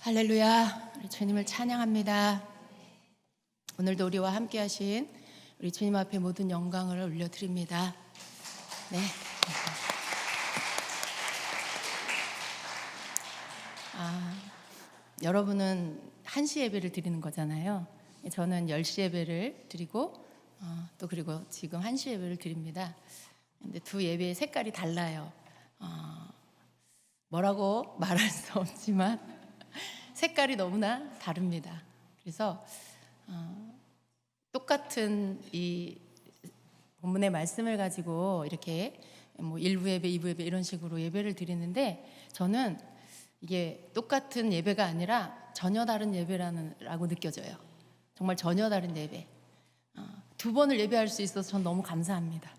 할렐루야, 우리 주님을 찬양합니다. 오늘도 우리와 함께 하신 우리 주님 앞에 모든 영광을 올려드립니다. 네. 여러분은 1시 예배를 드리는 거잖아요. 저는 10시 예배를 드리고 또 그리고 지금 1시 예배를 드립니다. 근데 두 예배의 색깔이 달라요. 뭐라고 말할 수 없지만 색깔이 너무나 다릅니다. 그래서 똑같은 이 본문의 말씀을 가지고 이렇게 뭐 1부 예배, 2부 예배 이런 식으로 예배를 드리는데 저는 이게 똑같은 예배가 아니라 전혀 다른 예배라고 느껴져요. 정말 전혀 다른 예배. 두 번을 예배할 수 있어서 전 너무 감사합니다.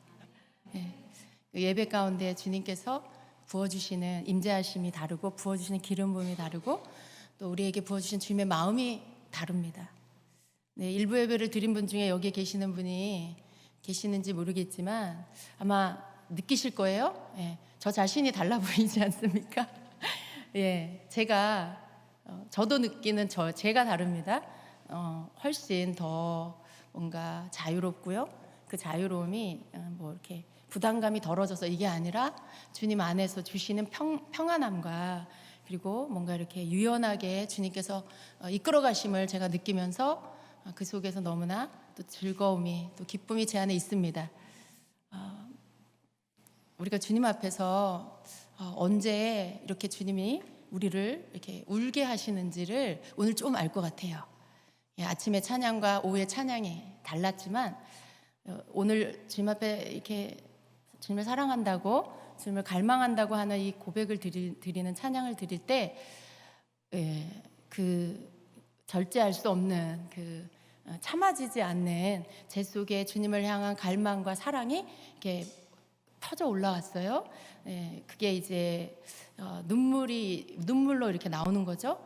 예배 가운데 주님께서 부어주시는 임재하심이 다르고 부어주시는 기름 부음이 다르고 또 우리에게 부어주신 주님의 마음이 다릅니다. 네, 일부 예배를 드린 분 중에 여기 계시는 분이 계시는지 모르겠지만 아마 느끼실 거예요. 저 자신이 달라 보이지 않습니까? 제가 저도 느끼는 제가 다릅니다. 훨씬 더 뭔가 자유롭고요. 그 자유로움이 뭐 이렇게 부담감이 덜어져서 이게 아니라 주님 안에서 주시는 평안함과 그리고 뭔가 이렇게 유연하게 주님께서 이끌어 가심을 제가 느끼면서 그 속에서 너무나 또 즐거움이 또 기쁨이 제 안에 있습니다. 우리가 주님 앞에서 언제 이렇게 주님이 우리를 이렇게 울게 하시는지를 오늘 좀 알 것 같아요. 아침에 찬양과 오후의 찬양이 달랐지만 오늘 주님 앞에 이렇게 주님을 사랑한다고 주님을 갈망한다고 하는 이 고백을 드리는 찬양을 드릴 때 그 절제할 수 없는 그 참아지지 않는 제 속에 주님을 향한 갈망과 사랑이 이렇게 터져 올라왔어요. 그게 이제 눈물로 이렇게 나오는 거죠.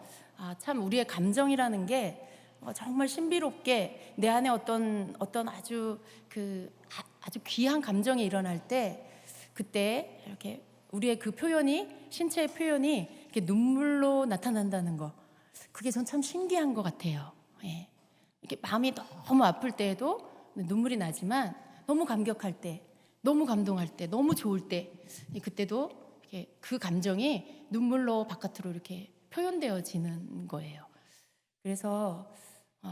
참 우리의 감정이라는 게 정말 신비롭게 내 안에 어떤 아주 귀한 감정이 일어날 때 그때 이렇게 우리의 그 표현이 신체의 표현이 이렇게 눈물로 나타난다는 거, 그게 전 참 신기한 것 같아요. 이렇게 마음이 너무 아플 때에도 눈물이 나지만 너무 감격할 때, 너무 감동할 때, 너무 좋을 때 그때도 이렇게 그 감정이 눈물로 바깥으로 이렇게 표현되어지는 거예요. 그래서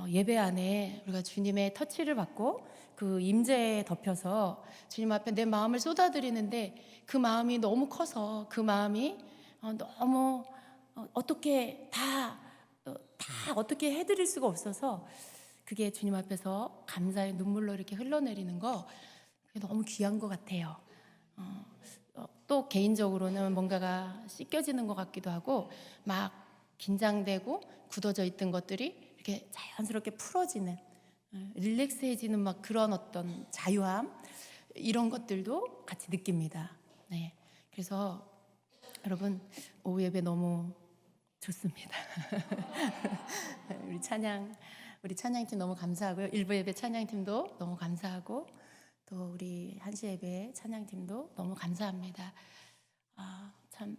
예배 안에 우리가 주님의 터치를 받고 그 임재에 덮여서 주님 앞에 내 마음을 쏟아드리는데 그 마음이 너무 커서 그 마음이 너무 어떻게 다 어떻게 해드릴 수가 없어서 그게 주님 앞에서 감사의 눈물로 이렇게 흘러내리는 거, 그게 너무 귀한 것 같아요. 또 개인적으로는 뭔가가 씻겨지는 것 같기도 하고 막 긴장되고 굳어져 있던 것들이 이렇게 자연스럽게 풀어지는, 릴렉스해지는 막 그런 어떤 자유함, 이런 것들도 같이 느낍니다. 그래서 여러분 오후 예배 너무 좋습니다. 우리 찬양팀 너무 감사하고요. 일부 예배 찬양팀도 너무 감사하고 또 우리 1시 예배 찬양팀도 너무 감사합니다. 참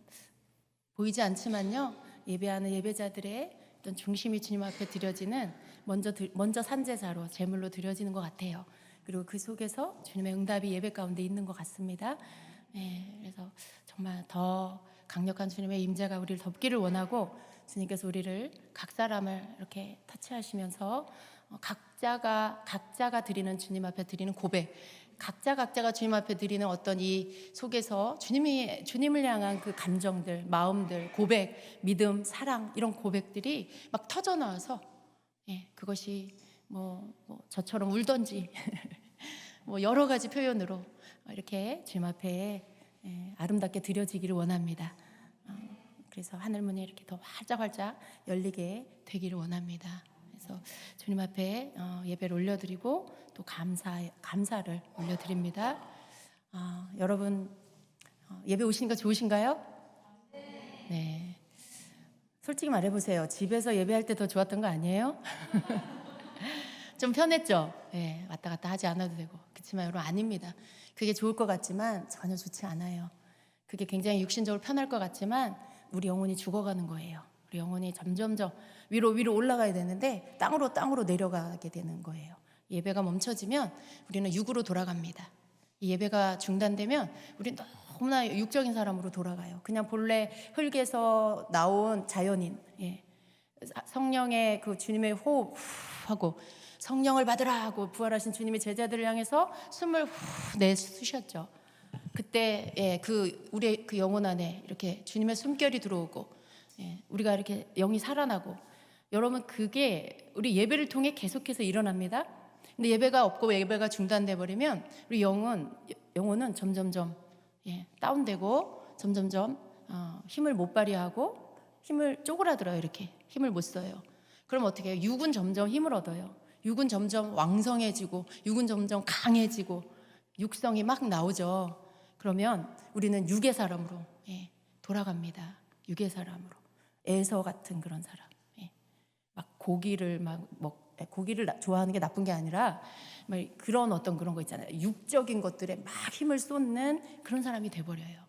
보이지 않지만요, 예배하는 예배자들의 어떤 중심이 주님 앞에 드려지는 먼저 산제사로 제물로 드려지는 것 같아요. 그리고 그 속에서 주님의 응답이 예배 가운데 있는 것 같습니다. 그래서 정말 더 강력한 주님의 임재가 우리를 덮기를 원하고 주님께서 우리를 각 사람을 이렇게 터치하시면서 각자가 드리는 주님 앞에 드리는 고백, 각자가 주님 앞에 드리는 어떤 이 속에서 주님을 향한 그 감정들, 마음들, 고백, 믿음, 사랑, 이런 고백들이 막 터져 나와서 그것이 뭐 저처럼 울던지 뭐 여러 가지 표현으로 이렇게 주님 앞에 아름답게 드려지기를 원합니다. 그래서 하늘문이 이렇게 더 활짝활짝 열리게 되기를 원합니다. 그래서 주님 앞에 예배를 올려드리고 또 감사를 올려드립니다. 여러분 예배 오시니까 좋으신가요? 네. 솔직히 말해보세요. 집에서 예배할 때 더 좋았던 거 아니에요? 좀 편했죠? 왔다 갔다 하지 않아도 되고. 그렇지만 여러분 아닙니다. 그게 좋을 것 같지만 전혀 좋지 않아요. 그게 굉장히 육신적으로 편할 것 같지만 우리 영혼이 죽어가는 거예요. 우리 영혼이 점점점 위로 올라가야 되는데 땅으로 내려가게 되는 거예요. 예배가 멈춰지면 우리는 육으로 돌아갑니다. 이 예배가 중단되면 우리는 너무나 육적인 사람으로 돌아가요. 그냥 본래 흙에서 나온 자연인, 성령의 그 주님의 호흡 하고 성령을 받으라 하고 부활하신 주님의 제자들을 향해서 숨을 내쉬셨죠. 그때 그 우리의 그 영혼 안에 이렇게 주님의 숨결이 들어오고 우리가 이렇게 영이 살아나고, 여러분 그게 우리 예배를 통해 계속해서 일어납니다. 근데 예배가 없고 예배가 중단돼 버리면 우리 영혼은 점점점 다운되고 점점점 힘을 못 발휘하고 힘을 쪼그라들어요. 이렇게 힘을 못 써요. 그럼 어떻게 해요? 육은 점점 힘을 얻어요. 육은 점점 왕성해지고 육은 점점 강해지고 육성이 막 나오죠. 그러면 우리는 육의 사람으로 돌아갑니다. 육의 사람으로. 에서 같은 그런 사람. 막 고기를 좋아하는 게 나쁜 게 아니라 그런 어떤 그런 거 있잖아요. 육적인 것들에 막 힘을 쏟는 그런 사람이 돼버려요.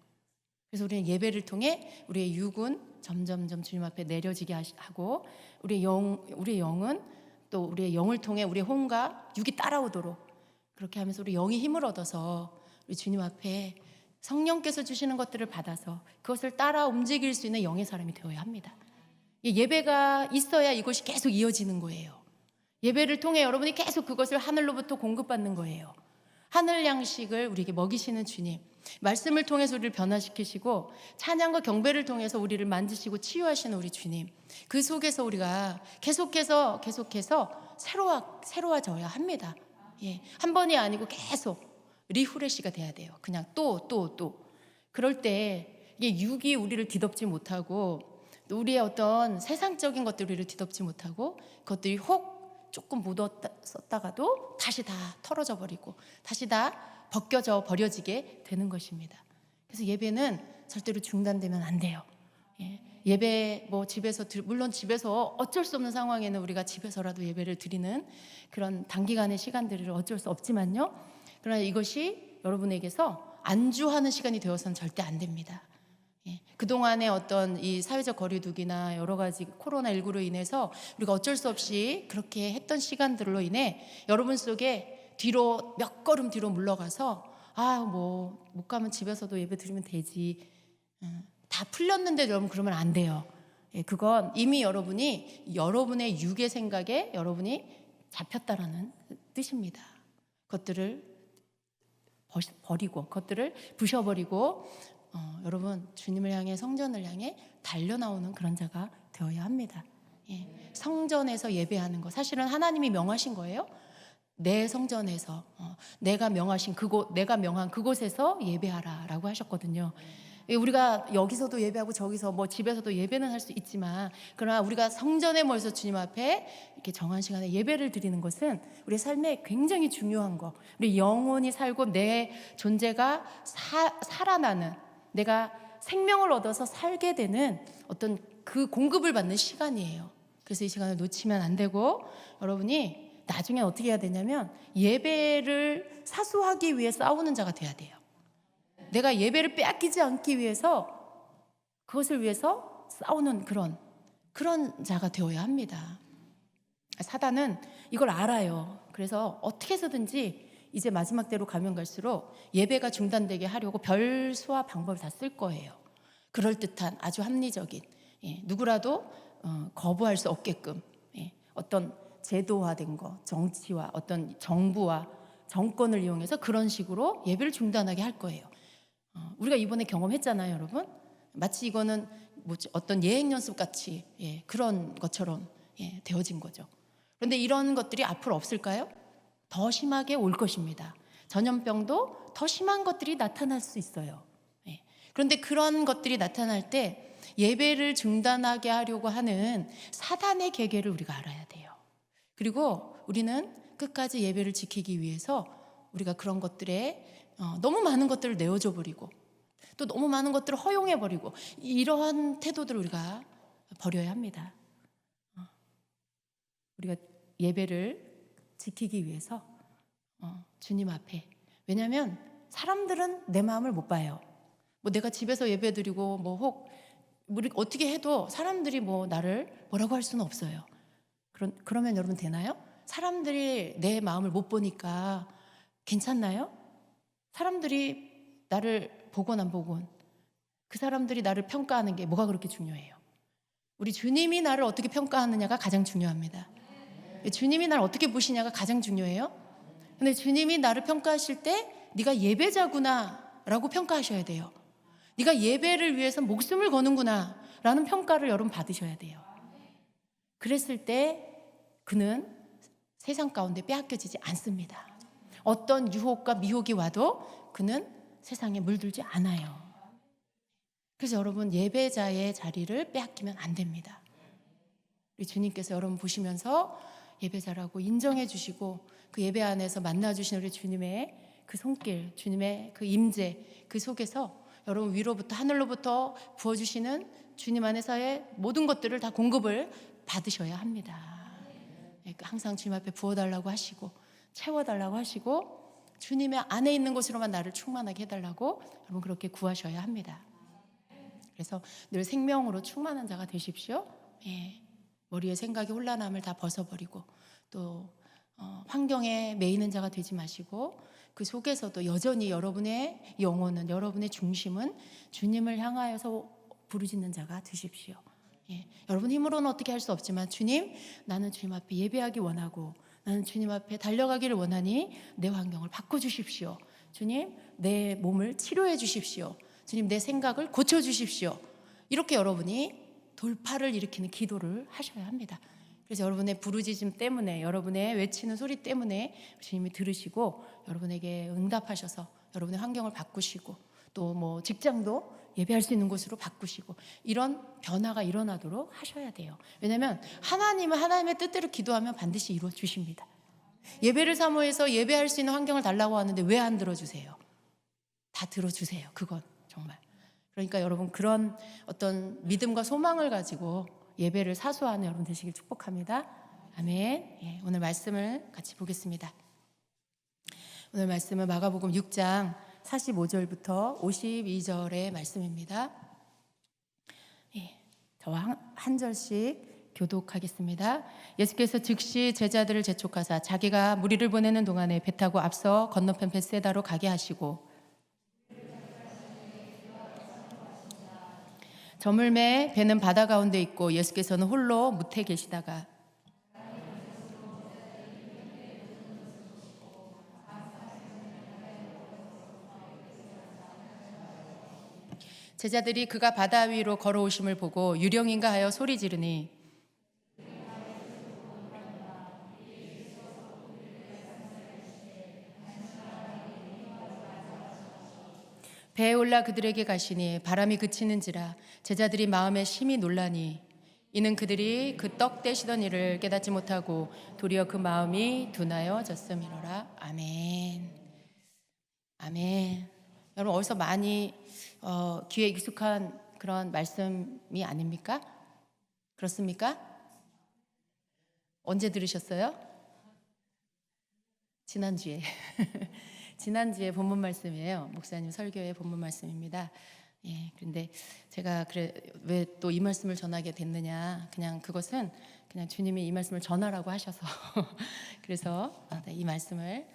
그래서 우리는 예배를 통해 우리의 육은 점점점 주님 앞에 내려지게 하고 우리의 영은 또 우리의 영을 통해 우리의 혼과 육이 따라오도록 그렇게 하면서 우리 영이 힘을 얻어서 우리 주님 앞에 성령께서 주시는 것들을 받아서 그것을 따라 움직일 수 있는 영의 사람이 되어야 합니다. 예배가 있어야 이것이 계속 이어지는 거예요. 예배를 통해 여러분이 계속 그것을 하늘로부터 공급받는 거예요. 하늘 양식을 우리에게 먹이시는 주님, 말씀을 통해서 우리를 변화시키시고 찬양과 경배를 통해서 우리를 만지시고 치유하시는 우리 주님, 그 속에서 우리가 계속해서 새로워져야 합니다. 한 번이 아니고 계속 리프레시가 돼야 돼요. 그냥 또 그럴 때 이게 육이 우리를 뒤덮지 못하고 또 우리의 어떤 세상적인 것들을 우리를 뒤덮지 못하고 그것들이 혹 조금 묻었다가도 다시 다 털어져 버리고 다시 다 버려지게 되는 것입니다. 그래서 예배는 절대로 중단되면 안 돼요. 예배 물론 집에서 어쩔 수 없는 상황에는 우리가 집에서라도 예배를 드리는 그런 단기간의 시간들을 어쩔 수 없지만요. 그러나 이것이 여러분에게서 안주하는 시간이 되어서는 절대 안 됩니다. 그동안의 어떤 이 사회적 거리두기나 여러 가지 코로나19로 인해서 우리가 어쩔 수 없이 그렇게 했던 시간들로 인해 여러분 속에 몇 걸음 뒤로 물러가서 못 가면 집에서도 예배 드리면 되지, 다 풀렸는데 여러분 그러면 안 돼요. 그건 이미 여러분의 육의 생각에 여러분이 잡혔다라는 뜻입니다. 그것들을 버리고 그것들을 부셔버리고 여러분 주님을 향해 성전을 향해 달려나오는 그런 자가 되어야 합니다. 성전에서 예배하는 거 사실은 하나님이 명하신 거예요. 내 성전에서 내가 명한 그곳에서 예배하라라고 하셨거든요. 우리가 여기서도 예배하고 저기서 집에서도 예배는 할 수 있지만 그러나 우리가 성전에 모여서 주님 앞에 이렇게 정한 시간에 예배를 드리는 것은 우리 삶에 굉장히 중요한 거, 우리 영혼이 살고 내 존재가 살아나는, 내가 생명을 얻어서 살게 되는 어떤 그 공급을 받는 시간이에요. 그래서 이 시간을 놓치면 안 되고 여러분이 나중에 어떻게 해야 되냐면 예배를 사수하기 위해 싸우는 자가 돼야 돼요. 내가 예배를 빼앗기지 않기 위해서 그것을 위해서 싸우는 그런 자가 되어야 합니다. 사단은 이걸 알아요. 그래서 어떻게 해서든지 이제 마지막 때로 가면 갈수록 예배가 중단되게 하려고 별수와 방법을 다 쓸 거예요. 그럴듯한 아주 합리적인 누구라도 거부할 수 없게끔 어떤 제도화된 거, 정치와 어떤 정부와 정권을 이용해서 그런 식으로 예배를 중단하게 할 거예요. 우리가 이번에 경험했잖아요, 여러분. 마치 이거는 어떤 예행 연습 같이 그런 것처럼 되어진 거죠. 그런데 이런 것들이 앞으로 없을까요? 더 심하게 올 것입니다. 전염병도 더 심한 것들이 나타날 수 있어요. 그런데 그런 것들이 나타날 때 예배를 중단하게 하려고 하는 사단의 계계를 우리가 알아야 돼요. 그리고 우리는 끝까지 예배를 지키기 위해서 우리가 그런 것들에 너무 많은 것들을 내어줘 버리고 또 너무 많은 것들을 허용해 버리고 이러한 태도들을 우리가 버려야 합니다. 우리가 예배를 지키기 위해서 주님 앞에, 왜냐하면 사람들은 내 마음을 못 봐요. 내가 집에서 예배 드리고 혹 우리 어떻게 해도 사람들이 뭐 나를 뭐라고 할 수는 없어요. 그러면 여러분 되나요? 사람들이 내 마음을 못 보니까 괜찮나요? 사람들이 나를 보건 안 보건 그 사람들이 나를 평가하는 게 뭐가 그렇게 중요해요? 우리 주님이 나를 어떻게 평가하느냐가 가장 중요합니다. 주님이 나를 어떻게 보시냐가 가장 중요해요. 근데 주님이 나를 평가하실 때 네가 예배자구나 라고 평가하셔야 돼요. 네가 예배를 위해서 목숨을 거는구나 라는 평가를 여러분 받으셔야 돼요. 그랬을 때 그는 세상 가운데 빼앗겨지지 않습니다. 어떤 유혹과 미혹이 와도 그는 세상에 물들지 않아요. 그래서 여러분 예배자의 자리를 빼앗기면 안 됩니다. 우리 주님께서 여러분 보시면서 예배자라고 인정해 주시고 그 예배 안에서 만나주신 우리 주님의 그 손길, 주님의 그 임재 그 속에서 여러분 위로부터 하늘로부터 부어주시는 주님 안에서의 모든 것들을 다 공급을 받으셔야 합니다. 항상 주님 앞에 부어달라고 하시고 채워달라고 하시고 주님의 안에 있는 곳으로만 나를 충만하게 해달라고 여러분 그렇게 구하셔야 합니다. 그래서 늘 생명으로 충만한 자가 되십시오. 머리에 생각이 혼란함을 다 벗어버리고 또 환경에 매이는 자가 되지 마시고 그 속에서도 여전히 여러분의 영혼은 여러분의 중심은 주님을 향하여서 부르짖는 자가 되십시오. 여러분 힘으로는 어떻게 할 수 없지만 주님 나는 주님 앞에 예배하기 원하고 나는 주님 앞에 달려가기를 원하니 내 환경을 바꿔주십시오. 주님 내 몸을 치료해 주십시오. 주님 내 생각을 고쳐주십시오. 이렇게 여러분이 돌파를 일으키는 기도를 하셔야 합니다. 그래서 여러분의 부르짖음 때문에 여러분의 외치는 소리 때문에 주님이 들으시고 여러분에게 응답하셔서 여러분의 환경을 바꾸시고 또 뭐 직장도 예배할 수 있는 곳으로 바꾸시고 이런 변화가 일어나도록 하셔야 돼요. 왜냐하면 하나님은 하나님의 뜻대로 기도하면 반드시 이루어 주십니다. 예배를 사모해서 예배할 수 있는 환경을 달라고 하는데 왜 안 들어주세요? 다 들어주세요. 그건 정말. 그러니까 여러분 그런 어떤 믿음과 소망을 가지고 예배를 사수하는 여러분 되시길 축복합니다. 아멘. 오늘 말씀을 같이 보겠습니다. 오늘 말씀은 마가복음 6장 45절부터 52절의 말씀입니다. 저와 한 절씩 교독하겠습니다. 예수께서 즉시 제자들을 재촉하사 자기가 무리를 보내는 동안에 배 타고 앞서 건너편 벳세다로 가게 하시고 저물매 배는 바다 가운데 있고 예수께서는 홀로 무태 계시다가 제자들이 그가 바다 위로 걸어오심을 보고 유령인가 하여 소리 지르니 배에 올라 그들에게 가시니 바람이 그치는지라 제자들이 마음에 심히 놀라니 이는 그들이 그 떡 떼시던 일을 깨닫지 못하고 도리어 그 마음이 둔하여졌음이로라. 아멘. 아멘. 여러분 어디서 많이 귀에 익숙한 그런 말씀이 아닙니까? 그렇습니까? 언제 들으셨어요? 지난주에. 지난주에 본문 말씀이에요. 목사님 설교의 본문 말씀입니다. 그런데 제가 왜 또 이 말씀을 전하게 됐느냐? 그냥 그것은 그냥 주님이 이 말씀을 전하라고 하셔서 그래서 이 말씀을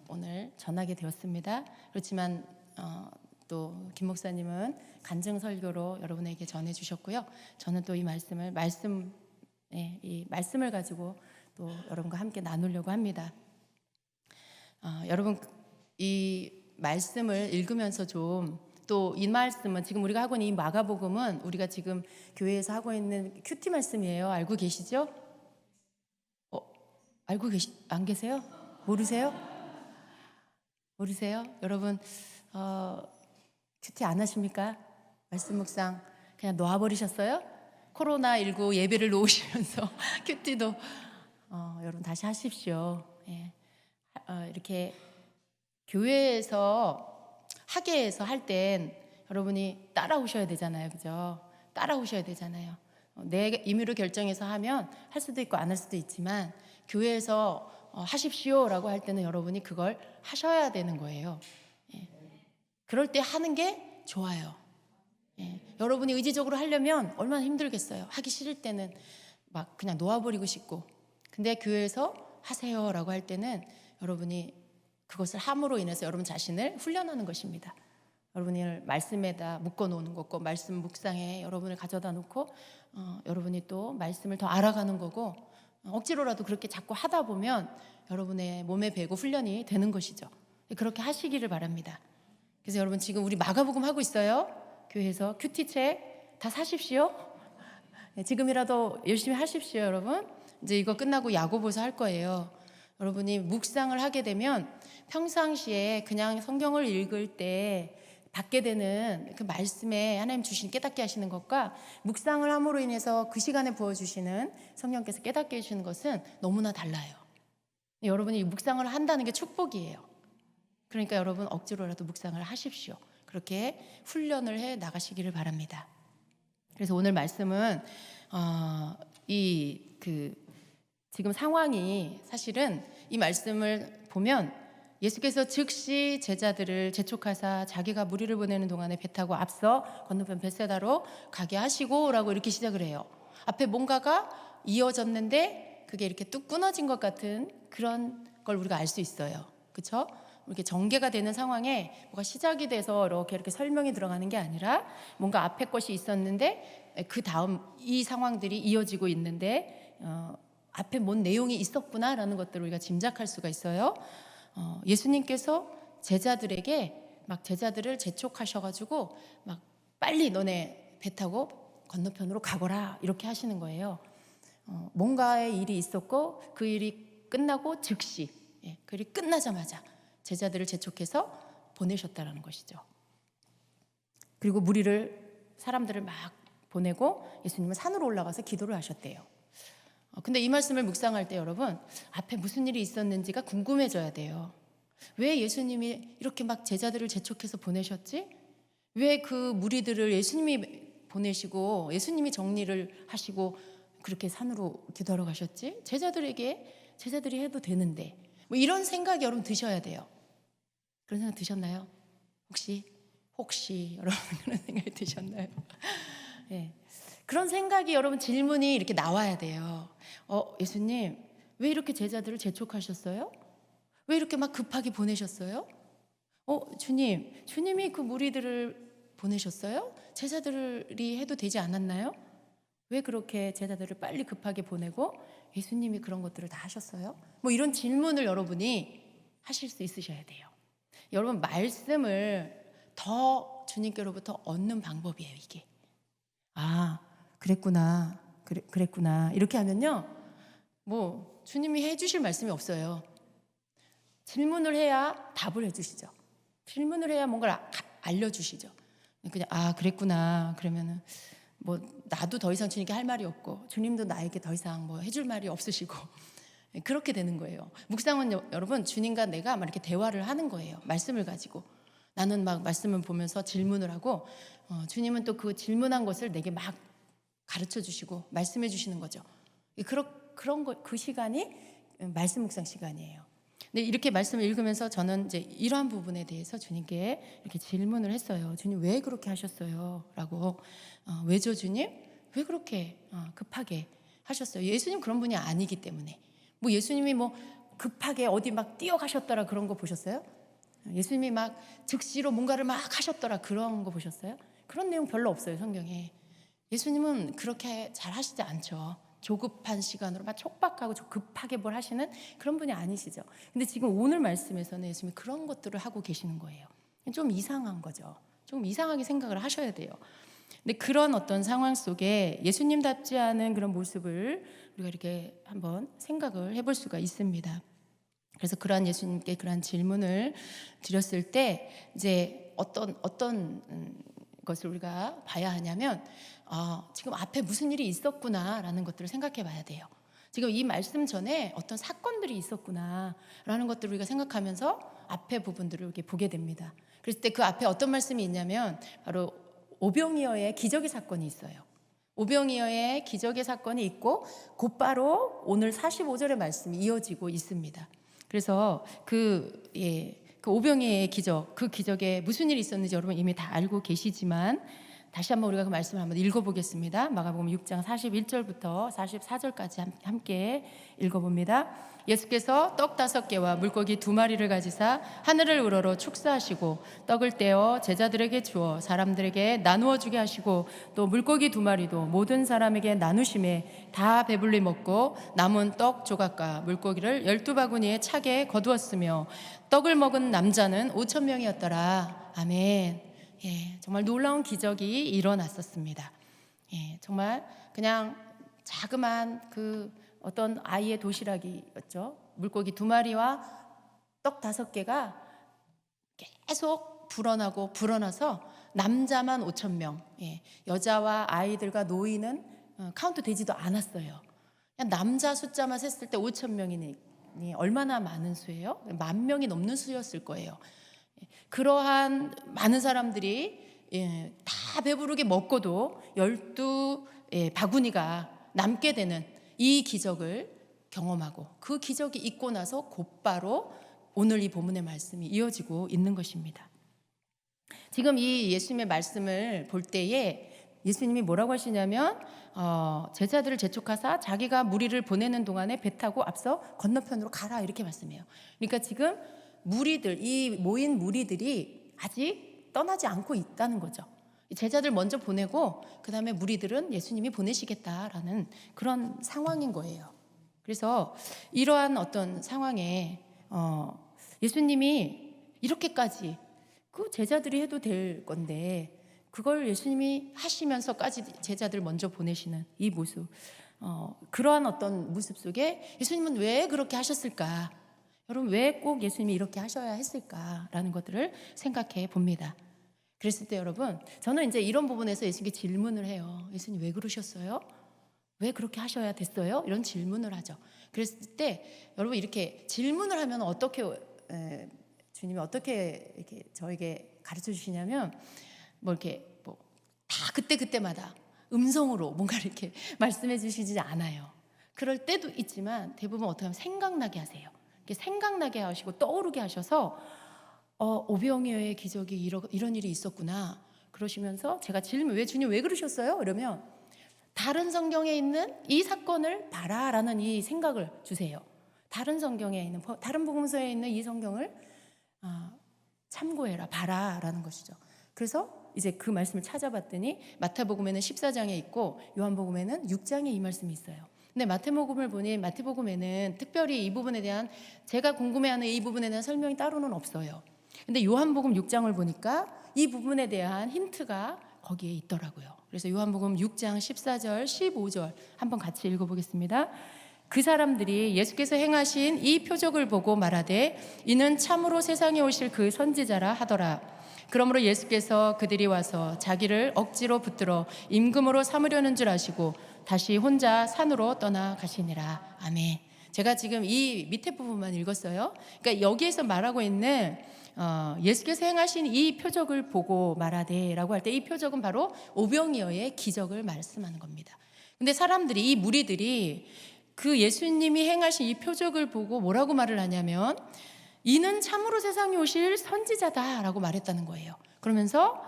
오늘 전하게 되었습니다. 그렇지만 또 김 목사님은 간증 설교로 여러분에게 전해 주셨고요. 저는 또 이 말씀을 가지고 또 여러분과 함께 나누려고 합니다. 여러분 이 말씀을 읽으면서 좀 또 이 말씀은 지금 우리가 하고 있는 이 마가복음은 우리가 지금 교회에서 하고 있는 큐티 말씀이에요. 알고 계시죠? 안 계세요? 모르세요? 여러분 큐티 안 하십니까? 말씀 묵상 그냥 놓아버리셨어요? 코로나19 예배를 놓으시면서 큐티도 여러분 다시 하십시오. 이렇게 교회에서 학예에서 할 땐 여러분이 따라오셔야 되잖아요. 그죠? 따라오셔야 되잖아요. 내 임의로 결정해서 하면 할 수도 있고 안 할 수도 있지만 교회에서 하십시오라고 할 때는 여러분이 그걸 하셔야 되는 거예요. 그럴 때 하는 게 좋아요. 여러분이 의지적으로 하려면 얼마나 힘들겠어요. 하기 싫을 때는 막 그냥 놓아버리고 싶고, 근데 교회에서 하세요라고 할 때는 여러분이 그것을 함으로 인해서 여러분 자신을 훈련하는 것입니다. 여러분을 말씀에다 묶어놓는 거고, 말씀 묵상에 여러분을 가져다 놓고 여러분이 또 말씀을 더 알아가는 거고, 억지로라도 그렇게 자꾸 하다 보면 여러분의 몸에 배고 훈련이 되는 것이죠. 그렇게 하시기를 바랍니다. 그래서 여러분 지금 우리 마가복음 하고 있어요. 교회에서 큐티책 다 사십시오. 지금이라도 열심히 하십시오, 여러분. 이제 이거 끝나고 야고보서 할 거예요. 여러분이 묵상을 하게 되면 평상시에 그냥 성경을 읽을 때 받게 되는 그 말씀에 하나님 주신 깨닫게 하시는 것과 묵상을 함으로 인해서 그 시간에 부어주시는 성령께서 깨닫게 해주시는 것은 너무나 달라요. 여러분이 묵상을 한다는 게 축복이에요. 그러니까 여러분 억지로라도 묵상을 하십시오. 그렇게 훈련을 해 나가시기를 바랍니다. 그래서 오늘 말씀은 지금 상황이 사실은 이 말씀을 보면 예수께서 즉시 제자들을 재촉하사 자기가 무리를 보내는 동안에 배 타고 앞서 건너편 벳세다로 가게 하시고 라고 이렇게 시작을 해요. 앞에 뭔가가 이어졌는데 그게 이렇게 뚝 끊어진 것 같은 그런 걸 우리가 알 수 있어요. 그렇죠? 이렇게 전개가 되는 상황에 뭐가 시작이 돼서 이렇게 설명이 들어가는 게 아니라 뭔가 앞에 것이 있었는데 그 다음 이 상황들이 이어지고 있는데 앞에 뭔 내용이 있었구나라는 것들을 우리가 짐작할 수가 있어요. 예수님께서 제자들에게 막 제자들을 재촉하셔가지고 막 빨리 너네 배 타고 건너편으로 가거라 이렇게 하시는 거예요. 뭔가의 일이 있었고 그 일이 끝나고 즉시 그 일이 끝나자마자 제자들을 재촉해서 보내셨다라는 것이죠. 그리고 사람들을 막 보내고 예수님은 산으로 올라가서 기도를 하셨대요. 근데 이 말씀을 묵상할 때 여러분 앞에 무슨 일이 있었는지가 궁금해져야 돼요. 왜 예수님이 이렇게 막 제자들을 재촉해서 보내셨지? 왜 그 무리들을 예수님이 보내시고 예수님이 정리를 하시고 그렇게 산으로 기도하러 가셨지? 제자들이 해도 되는데 뭐 이런 생각이 여러분 드셔야 돼요. 그런 생각 드셨나요? 혹시 여러분 그런 생각이 드셨나요? 네. 그런 생각이 여러분 질문이 이렇게 나와야 돼요. 예수님 왜 이렇게 제자들을 재촉하셨어요? 왜 이렇게 막 급하게 보내셨어요? 주님이 그 무리들을 보내셨어요? 제자들이 해도 되지 않았나요? 왜 그렇게 제자들을 빨리 급하게 보내고 예수님이 그런 것들을 다 하셨어요? 뭐 이런 질문을 여러분이 하실 수 있으셔야 돼요. 여러분 말씀을 더 주님께로부터 얻는 방법이에요, 이게. 그랬구나 이렇게 하면요 뭐 주님이 해주실 말씀이 없어요. 질문을 해야 답을 해주시죠. 질문을 해야 뭔가를 알려주시죠. 그냥 그랬구나 그러면은 뭐 나도 더 이상 주님께 할 말이 없고 주님도 나에게 더 이상 뭐 해줄 말이 없으시고 그렇게 되는 거예요. 묵상은 여러분 주님과 내가 막 이렇게 대화를 하는 거예요. 말씀을 가지고 나는 막 말씀을 보면서 질문을 하고 주님은 또 그 질문한 것을 내게 막 가르쳐 주시고 말씀해 주시는 거죠. 그 시간이 말씀 묵상 시간이에요. 근데 이렇게 말씀을 읽으면서 저는 이제 이러한 부분에 대해서 주님께 이렇게 질문을 했어요. 주님 왜 그렇게 하셨어요? 라고 왜죠 주님? 왜 그렇게 급하게 하셨어요? 예수님 그런 분이 아니기 때문에 뭐 예수님이 뭐 급하게 어디 막 뛰어가셨더라 그런 거 보셨어요? 예수님이 막 즉시로 뭔가를 막 하셨더라 그런 거 보셨어요? 그런 내용 별로 없어요 성경에. 예수님은 그렇게 잘 하시지 않죠. 조급한 시간으로 막 촉박하고 급하게 뭘 하시는 그런 분이 아니시죠. 근데 지금 오늘 말씀에서는 예수님이 그런 것들을 하고 계시는 거예요. 좀 이상한 거죠. 좀 이상하게 생각을 하셔야 돼요. 근데 그런 어떤 상황 속에 예수님답지 않은 그런 모습을 우리가 이렇게 한번 생각을 해볼 수가 있습니다. 그래서 그러한 예수님께 그러한 질문을 드렸을 때 이제 어떤 것을 우리가 봐야 하냐면 지금 앞에 무슨 일이 있었구나라는 것들을 생각해 봐야 돼요. 지금 이 말씀 전에 어떤 사건들이 있었구나라는 것들을 우리가 생각하면서 앞에 부분들을 이렇게 보게 됩니다. 그랬을 때 그 앞에 어떤 말씀이 있냐면 바로 오병이어의 기적의 사건이 있어요. 오병이어의 기적의 사건이 있고 곧바로 오늘 45절의 말씀이 이어지고 있습니다. 그래서 그 오병이어의 기적, 그 기적에 무슨 일이 있었는지 여러분 이미 다 알고 계시지만 다시 한번 우리가 그 말씀을 한번 읽어보겠습니다. 마가복음 6장 41절부터 44절까지 함께 읽어봅니다. 예수께서 떡 5개와 물고기 2마리를 가지사 하늘을 우러러 축사하시고 떡을 떼어 제자들에게 주어 사람들에게 나누어 주게 하시고 또 물고기 2마리도 모든 사람에게 나누심에 다 배불리 먹고 남은 떡 조각과 물고기를 12바구니에 차게 거두었으며 떡을 먹은 남자는 5,000명이었더라. 아멘. 예, 정말 놀라운 기적이 일어났었습니다. 예, 정말 그냥 자그마한 그 어떤 아이의 도시락이었죠. 물고기 2마리와 떡 5개가 계속 불어나서 남자만 5,000명, 예, 여자와 아이들과 노인은 카운트 되지도 않았어요. 그냥 남자 숫자만 셌을 때 5,000명이니 얼마나 많은 수예요? 10,000명이 넘는 수였을 거예요. 그러한 많은 사람들이 다 배부르게 먹고도 12바구니가 남게 되는 이 기적을 경험하고 그 기적이 있고 나서 곧바로 오늘 이 본문의 말씀이 이어지고 있는 것입니다. 지금 이 예수님의 말씀을 볼 때에 예수님이 뭐라고 하시냐면 제자들을 재촉하사 자기가 무리를 보내는 동안에 배 타고 앞서 건너편으로 가라 이렇게 말씀해요. 그러니까 지금 무리들, 이 모인 무리들이 아직 떠나지 않고 있다는 거죠. 제자들 먼저 보내고 그 다음에 무리들은 예수님이 보내시겠다라는 그런 상황인 거예요. 그래서 이러한 어떤 상황에 예수님이 이렇게까지 그 제자들이 해도 될 건데 그걸 예수님이 하시면서까지 제자들 먼저 보내시는 이 모습, 그러한 어떤 모습 속에 예수님은 왜 그렇게 하셨을까? 여러분 왜 꼭 예수님이 이렇게 하셔야 했을까라는 것들을 생각해 봅니다. 그랬을 때 여러분 저는 이제 이런 부분에서 예수님께 질문을 해요. 예수님 왜 그러셨어요? 왜 그렇게 하셔야 됐어요? 이런 질문을 하죠. 그랬을 때 여러분 이렇게 질문을 하면 어떻게 주님이 어떻게 이렇게 저에게 가르쳐 주시냐면 뭐 이렇게 뭐 다 그때마다 음성으로 뭔가 이렇게 말씀해 주시지 않아요. 그럴 때도 있지만 대부분 어떻게 하면 생각나게 하세요. 생각나게 하시고 떠오르게 하셔서 오병이어의 기적이 이런 일이 있었구나 그러시면서 제가 질문 왜 주님 왜 그러셨어요? 이러면 다른 성경에 있는 이 사건을 봐라라는 이 생각을 주세요. 다른 성경에 있는 다른 복음서에 있는 이 성경을 참고해라 봐라라는 것이죠. 그래서 이제 그 말씀을 찾아봤더니 마태복음에는 14장에 있고 요한복음에는 6장에 이 말씀이 있어요. 근데 마태복음을 보니 마태복음에는 특별히 이 부분에 대한 제가 궁금해하는 이 부분에 대한 설명이 따로는 없어요. 근데 요한복음 6장을 보니까 이 부분에 대한 힌트가 거기에 있더라고요. 그래서 요한복음 6장 14절 15절 한번 같이 읽어보겠습니다. 그 사람들이 예수께서 행하신 이 표적을 보고 말하되 이는 참으로 세상에 오실 그 선지자라 하더라. 그러므로 예수께서 그들이 와서 자기를 억지로 붙들어 임금으로 삼으려는 줄 아시고 다시 혼자 산으로 떠나가시니라. 아멘. 제가 지금 이 밑에 부분만 읽었어요. 그러니까 여기에서 말하고 있는 예수께서 행하신 이 표적을 보고 말하되 라고 할 때 이 표적은 바로 오병이어의 기적을 말씀하는 겁니다. 근데 사람들이 이 무리들이 그 예수님이 행하신 이 표적을 보고 뭐라고 말을 하냐면 이는 참으로 세상에 오실 선지자다라고 말했다는 거예요. 그러면서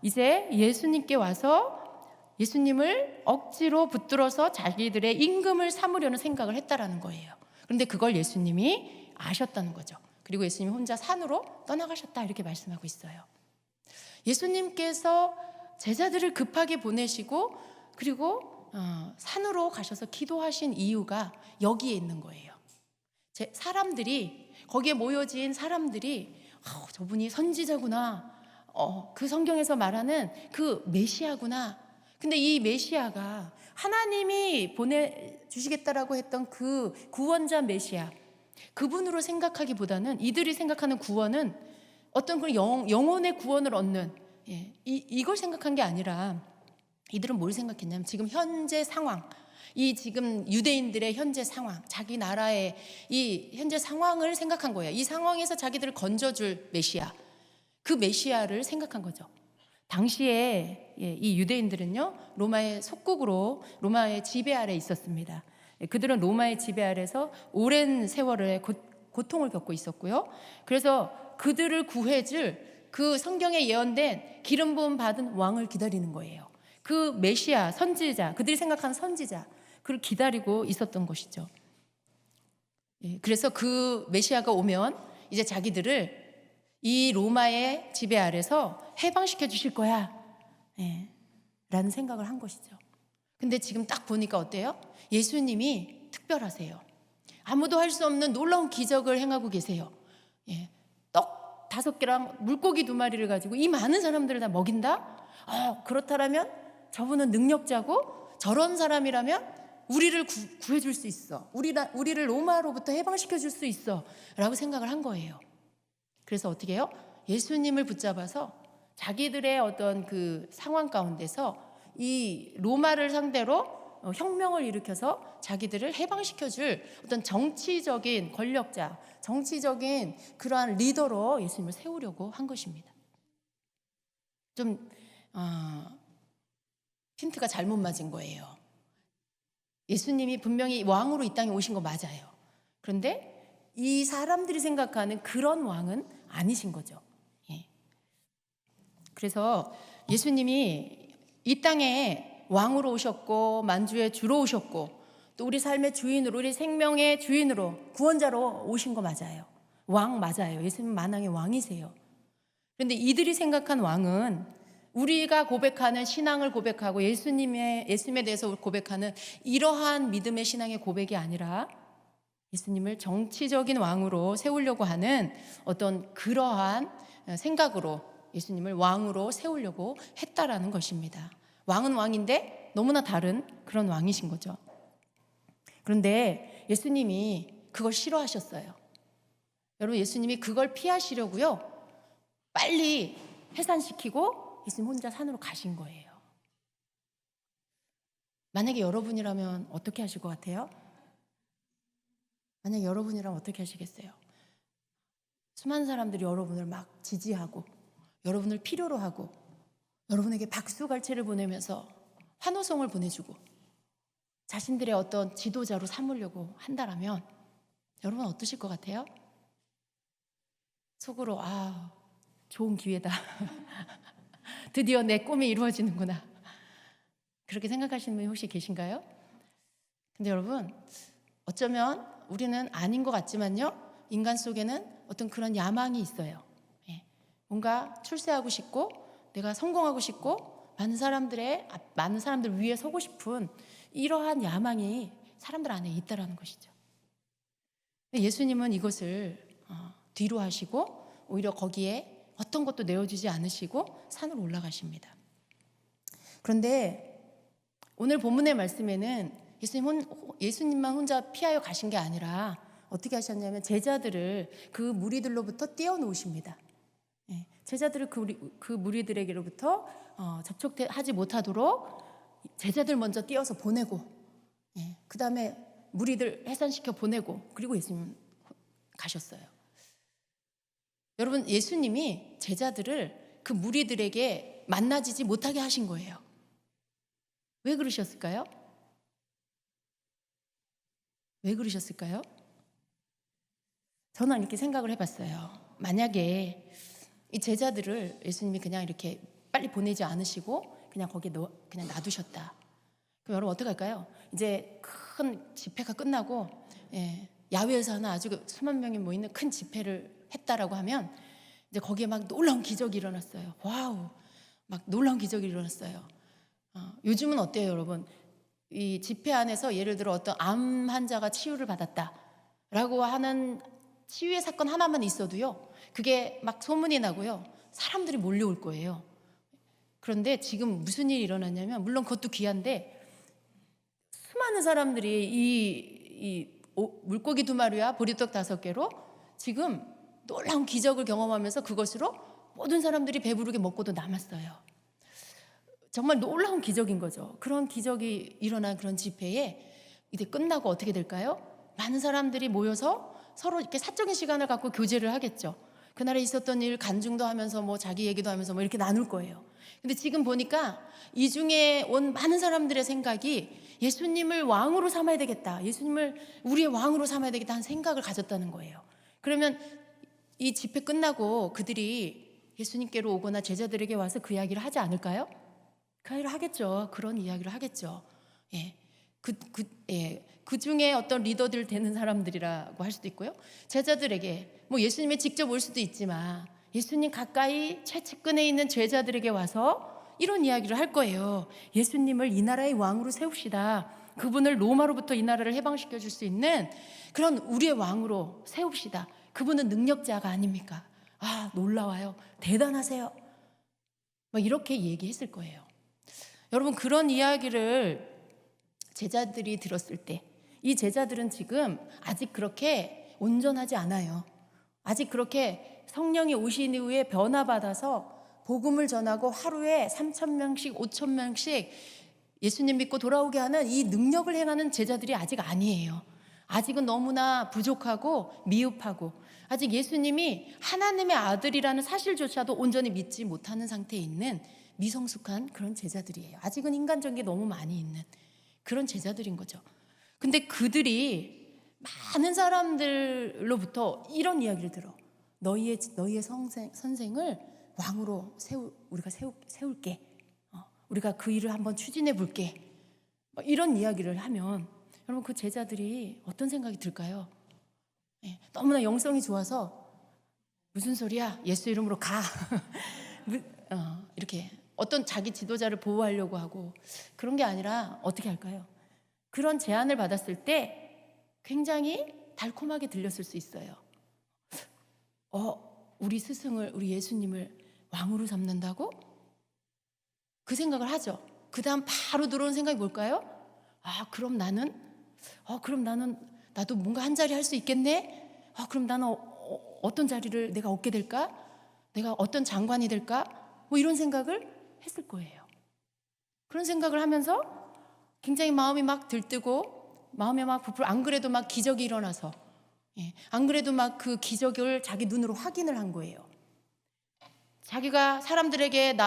이제 예수님께 와서 예수님을 억지로 붙들어서 자기들의 임금을 삼으려는 생각을 했다라는 거예요. 그런데 그걸 예수님이 아셨다는 거죠. 그리고 예수님이 혼자 산으로 떠나가셨다 이렇게 말씀하고 있어요. 예수님께서 제자들을 급하게 보내시고 그리고 산으로 가셔서 기도하신 이유가 여기에 있는 거예요. 사람들이 거기에 모여진 사람들이 저분이 선지자구나, 그 성경에서 말하는 그 메시아구나. 근데 이 메시아가 하나님이 보내주시겠다라고 했던 그 구원자 메시아, 그분으로 생각하기보다는 이들이 생각하는 구원은 어떤 그 영혼의 구원을 얻는 이걸 생각한 게 아니라 이들은 뭘 생각했냐면 지금 현재 상황, 이 지금 유대인들의 현재 상황, 자기 나라의 이 현재 상황을 생각한 거예요. 이 상황에서 자기들을 건져줄 메시아, 그 메시아를 생각한 거죠. 당시에 이 유대인들은요 로마의 속국으로 로마의 지배 아래 있었습니다. 그들은 로마의 지배 아래서 오랜 세월의 고통을 겪고 있었고요. 그래서 그들을 구해줄 그 성경에 예언된 기름 부음 받은 왕을 기다리는 거예요. 그 메시아, 선지자, 그들이 생각하는 선지자, 그를 기다리고 있었던 것이죠. 그래서 그 메시아가 오면 이제 자기들을 이 로마의 지배 아래서 해방시켜 주실 거야, 라는 생각을 한 것이죠. 근데 지금 딱 보니까 어때요? 예수님이 특별하세요. 아무도 할 수 없는 놀라운 기적을 행하고 계세요. 떡 5개랑 물고기 2마리를 가지고 이 많은 사람들을 다 먹인다? 그렇다면 저분은 능력자고, 저런 사람이라면 우리를 구해줄 수 있어, 우리를 로마로부터 해방시켜 줄 수 있어 라고 생각을 한 거예요. 그래서 어떻게 해요? 예수님을 붙잡아서 자기들의 어떤 그 상황 가운데서 이 로마를 상대로 혁명을 일으켜서 자기들을 해방시켜줄 어떤 정치적인 권력자, 정치적인 그러한 리더로 예수님을 세우려고 한 것입니다. 좀 힌트가 잘못 맞은 거예요. 예수님이 분명히 왕으로 이 땅에 오신 거 맞아요. 그런데 이 사람들이 생각하는 그런 왕은 아니신 거죠. 그래서 예수님이 이 땅에 왕으로 오셨고, 만주의 주로 오셨고, 또 우리 삶의 주인으로, 우리 생명의 주인으로, 구원자로 오신 거 맞아요. 왕 맞아요. 예수님 만왕의 왕이세요. 그런데 이들이 생각한 왕은 우리가 고백하는 신앙을 고백하고 예수님에 대해서 고백하는 이러한 믿음의 신앙의 고백이 아니라 예수님을 정치적인 왕으로 세우려고 하는 어떤 그러한 생각으로 예수님을 왕으로 세우려고 했다라는 것입니다. 왕은 왕인데 너무나 다른 그런 왕이신 거죠. 그런데 예수님이 그걸 싫어하셨어요. 여러분, 예수님이 그걸 피하시려고요, 빨리 해산시키고 예수님 혼자 산으로 가신 거예요. 만약에 여러분이라면 어떻게 하실 것 같아요? 만약에 여러분이라면 어떻게 하시겠어요? 수많은 사람들이 여러분을 막 지지하고 여러분을 필요로 하고 여러분에게 박수갈채를 보내면서 환호성을 보내주고 자신들의 어떤 지도자로 삼으려고 한다라면 여러분 어떠실 것 같아요? 속으로 좋은 기회다. 드디어 내 꿈이 이루어지는구나. 그렇게 생각하시는 분이 혹시 계신가요? 근데 여러분, 어쩌면 우리는 아닌 것 같지만요, 인간 속에는 어떤 그런 야망이 있어요. 뭔가 출세하고 싶고, 내가 성공하고 싶고, 많은 사람들 위에 서고 싶은 이러한 야망이 사람들 안에 있다라는 것이죠. 예수님은 이것을 뒤로 하시고 오히려 거기에 어떤 것도 내어주지 않으시고 산으로 올라가십니다. 그런데 오늘 본문의 말씀에는 예수님만 혼자 피하여 가신 게 아니라 어떻게 하셨냐면 제자들을 그 무리들로부터 떼어놓으십니다. 제자들을 그 무리들에게로부터 접촉하지 못하도록 제자들 먼저 띄어서 보내고, 그 다음에 무리들 해산시켜 보내고, 그리고 예수님 가셨어요. 여러분, 예수님이 제자들을 그 무리들에게 만나지지 못하게 하신 거예요. 왜 그러셨을까요? 왜 그러셨을까요? 저는 이렇게 생각을 해봤어요. 만약에 이 제자들을 예수님이 그냥 이렇게 빨리 보내지 않으시고 그냥 거기에 그냥 놔두셨다. 그럼 여러분 어떻게 할까요? 이제 큰 집회가 끝나고 야외에서 하나 아주 수만 명이 모이는 큰 집회를 했다라고 하면 이제 거기에 막 놀라운 기적이 일어났어요. 와우, 막 놀라운 기적이 일어났어요. 요즘은 어때요, 여러분? 이 집회 안에서 예를 들어 어떤 암 환자가 치유를 받았다라고 하는 치유의 사건 하나만 있어도요, 그게 막 소문이 나고요, 사람들이 몰려올 거예요. 그런데 지금 무슨 일이 일어났냐면, 물론 그것도 귀한데 수많은 사람들이 이 물고기 2마리와 보리떡 5개로 지금 놀라운 기적을 경험하면서 그것으로 모든 사람들이 배부르게 먹고도 남았어요. 정말 놀라운 기적인 거죠. 그런 기적이 일어난 그런 집회에 이제 끝나고 어떻게 될까요? 많은 사람들이 모여서 서로 이렇게 사적인 시간을 갖고 교제를 하겠죠. 그날에 있었던 일 간증도 하면서 뭐 자기 얘기도 하면서 뭐 이렇게 나눌 거예요. 근데 지금 보니까 이 중에 온 많은 사람들의 생각이 예수님을 왕으로 삼아야 되겠다, 예수님을 우리의 왕으로 삼아야 되겠다 하는 생각을 가졌다는 거예요. 그러면 이 집회 끝나고 그들이 예수님께로 오거나 제자들에게 와서 그 이야기를 하지 않을까요? 그 이야기를 하겠죠. 그런 이야기를 하겠죠. 예. 그 중에 어떤 리더들 되는 사람들이라고 할 수도 있고요. 제자들에게 뭐 예수님이 직접 올 수도 있지만 예수님 가까이 최측근에 있는 제자들에게 와서 이런 이야기를 할 거예요. 예수님을 이 나라의 왕으로 세웁시다. 그분을 로마로부터 이 나라를 해방시켜 줄 수 있는 그런 우리의 왕으로 세웁시다. 그분은 능력자가 아닙니까? 아, 놀라워요. 대단하세요. 막 이렇게 얘기했을 거예요. 여러분, 그런 이야기를 제자들이 들었을 때 이 제자들은 지금 아직 그렇게 온전하지 않아요. 아직 그렇게 성령이 오신 이후에 변화받아서 복음을 전하고 하루에 3,000명씩 5,000명씩 예수님 믿고 돌아오게 하는 이 능력을 행하는 제자들이 아직 아니에요. 아직은 너무나 부족하고 미흡하고 아직 예수님이 하나님의 아들이라는 사실조차도 온전히 믿지 못하는 상태에 있는 미성숙한 그런 제자들이에요. 아직은 인간적인 게 너무 많이 있는 그런 제자들인 거죠. 근데 그들이 많은 사람들로부터 이런 이야기를 들어. 너희의 선생을 왕으로 우리가 세울게. 우리가 그 일을 한번 추진해 볼게. 이런 이야기를 하면 여러분, 그 제자들이 어떤 생각이 들까요? 너무나 영성이 좋아서 무슨 소리야? 예수 이름으로 가. 이렇게 어떤 자기 지도자를 보호하려고 하고 그런 게 아니라 어떻게 할까요? 그런 제안을 받았을 때 굉장히 달콤하게 들렸을 수 있어요. 우리 스승을, 우리 예수님을 왕으로 삼는다고? 그 생각을 하죠. 그 다음 바로 들어온 생각이 뭘까요? 그럼 나는 나도 뭔가 한 자리 할 수 있겠네? 그럼 나는 어떤 자리를 내가 얻게 될까? 내가 어떤 장관이 될까? 뭐 이런 생각을 했을 거예요. 그런 생각을 하면서 굉장히 마음이 막 들뜨고 마음이 막 부풀어. 안 그래도 막 기적이 일어나서 안 그래도 막 그 기적을 자기 눈으로 확인을 한 거예요. 자기가 사람들에게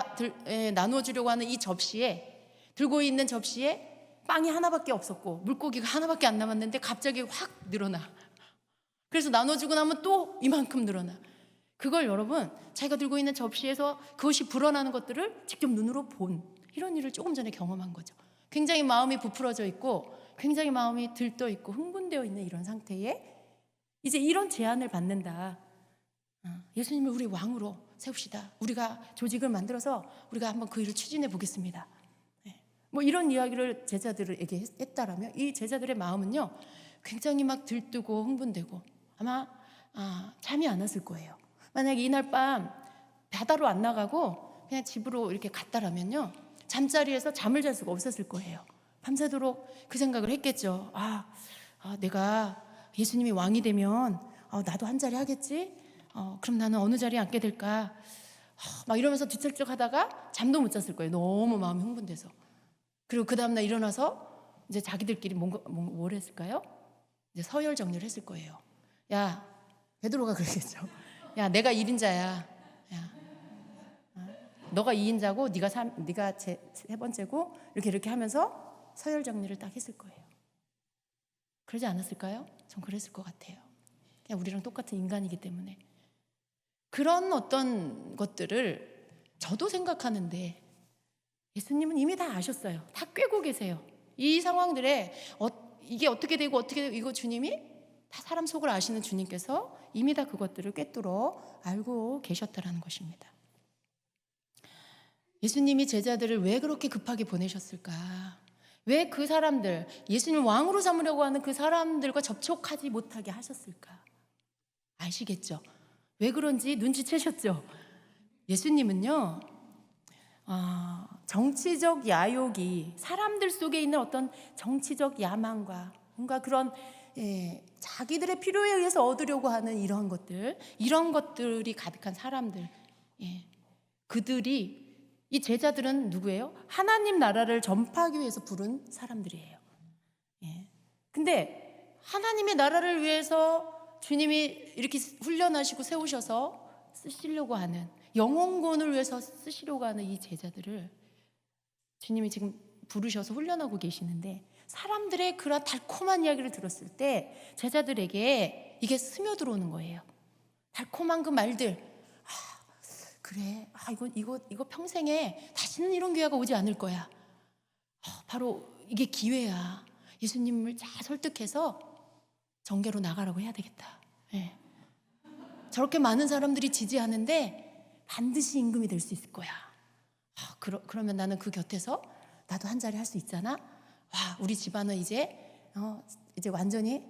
나누어 주려고 하는 이 접시에, 들고 있는 접시에 빵이 하나밖에 없었고 물고기가 하나밖에 안 남았는데 갑자기 확 늘어나. 그래서 나눠주고 나면 또 이만큼 늘어나. 그걸 여러분, 자기가 들고 있는 접시에서 그것이 불어나는 것들을 직접 눈으로 본 이런 일을 조금 전에 경험한 거죠. 굉장히 마음이 부풀어져 있고 굉장히 마음이 들떠 있고 흥분되어 있는 이런 상태에 이제 이런 제안을 받는다. 예수님을 우리 왕으로 세웁시다. 우리가 조직을 만들어서 우리가 한번 그 일을 추진해 보겠습니다. 뭐 이런 이야기를 제자들에게 했다라면 이 제자들의 마음은요 굉장히 막 들뜨고 흥분되고 아마 잠이 안 왔을 거예요. 만약에 이날 밤 바다로 안 나가고 그냥 집으로 이렇게 갔다라면요 잠자리에서 잠을 잘 수가 없었을 거예요. 밤새도록 그 생각을 했겠죠. 내가 예수님이 왕이 되면 나도 한 자리 하겠지? 그럼 나는 어느 자리에 앉게 될까? 막 이러면서 뒤척척 하다가 잠도 못 잤을 거예요. 너무 마음이 흥분돼서. 그리고 그 다음날 일어나서 이제 자기들끼리 뭘 했을까요? 이제 서열 정리를 했을 거예요. 야, 베드로가 그러겠죠. 야, 내가 1인자야. 야, 너가 2인자고 네가 세 번째고 이렇게 하면서 서열 정리를 딱 했을 거예요. 그러지 않았을까요? 전 그랬을 것 같아요. 그냥 우리랑 똑같은 인간이기 때문에. 그런 어떤 것들을 저도 생각하는데 예수님은 이미 다 아셨어요. 다 꿰고 계세요. 이 상황들에 이게 어떻게 되고 이거 주님이 다 사람 속을 아시는 주님께서 이미 다 그것들을 꿰뚫어 알고 계셨다라는 것입니다. 예수님이 제자들을 왜 그렇게 급하게 보내셨을까? 왜 그 사람들, 예수님을 왕으로 삼으려고 하는 그 사람들과 접촉하지 못하게 하셨을까? 아시겠죠? 왜 그런지 눈치채셨죠? 예수님은요, 정치적 야욕이 사람들 속에 있는 어떤 정치적 야망과 뭔가 그런 자기들의 필요에 의해서 얻으려고 하는 이런 것들이 가득한 사람들, 그들이 이 제자들은 누구예요? 하나님 나라를 전파하기 위해서 부른 사람들이에요. 근데 하나님의 나라를 위해서 주님이 이렇게 훈련하시고 세우셔서 쓰시려고 하는 영혼권을 위해서 쓰시려고 하는 이 제자들을 주님이 지금 부르셔서 훈련하고 계시는데 사람들의 그런 달콤한 이야기를 들었을 때 제자들에게 이게 스며들어오는 거예요. 달콤한 그 말들, 그래, 이거 평생에 다시는 이런 기회가 오지 않을 거야. 바로 이게 기회야. 예수님을 잘 설득해서 정계로 나가라고 해야 되겠다. 예. 저렇게 많은 사람들이 지지하는데 반드시 임금이 될 수 있을 거야. 그러면 나는 그 곁에서 나도 한 자리 할 수 있잖아. 와, 우리 집안은 이제 완전히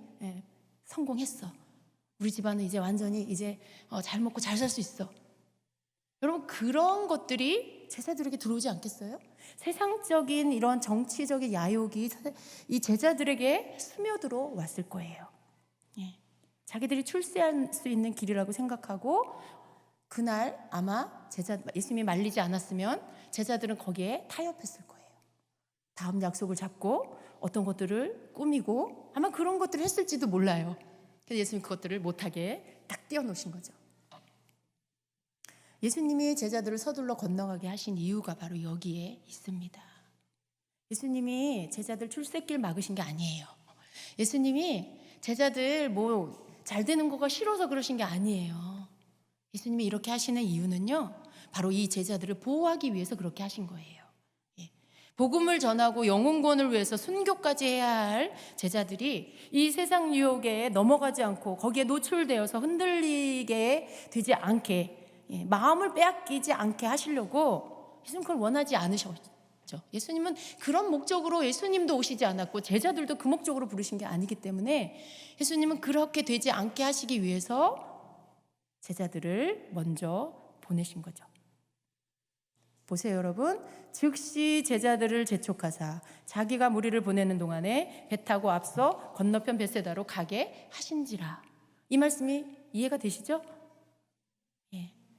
성공했어. 우리 집안은 이제 완전히 잘 먹고 잘 살 수 있어. 여러분, 그런 것들이 제자들에게 들어오지 않겠어요? 세상적인 이런 정치적인 야욕이 이 제자들에게 스며들어 왔을 거예요. 예. 자기들이 출세할 수 있는 길이라고 생각하고 그날 아마 예수님이 말리지 않았으면 제자들은 거기에 타협했을 거예요. 다음 약속을 잡고 어떤 것들을 꾸미고 아마 그런 것들을 했을지도 몰라요. 그래서 예수님 그것들을 못하게 딱 띄워놓으신 거죠. 예수님이 제자들을 서둘러 건너가게 하신 이유가 바로 여기에 있습니다. 예수님이 제자들 출세길 막으신 게 아니에요. 예수님이 제자들 잘 되는 거가 싫어서 그러신 게 아니에요. 예수님이 이렇게 하시는 이유는요, 바로 이 제자들을 보호하기 위해서 그렇게 하신 거예요. 복음을 전하고 영혼권을 위해서 순교까지 해야 할 제자들이 이 세상 유혹에 넘어가지 않고 거기에 노출되어서 흔들리게 되지 않게, 마음을 빼앗기지 않게 하시려고 예수님 그걸 원하지 않으셨죠. 예수님은 그런 목적으로 예수님도 오시지 않았고 제자들도 그 목적으로 부르신 게 아니기 때문에 예수님은 그렇게 되지 않게 하시기 위해서 제자들을 먼저 보내신 거죠. 보세요, 여러분. 즉시 제자들을 재촉하사 자기가 무리를 보내는 동안에 배 타고 앞서 건너편 벳세다로 가게 하신지라. 이 말씀이 이해가 되시죠?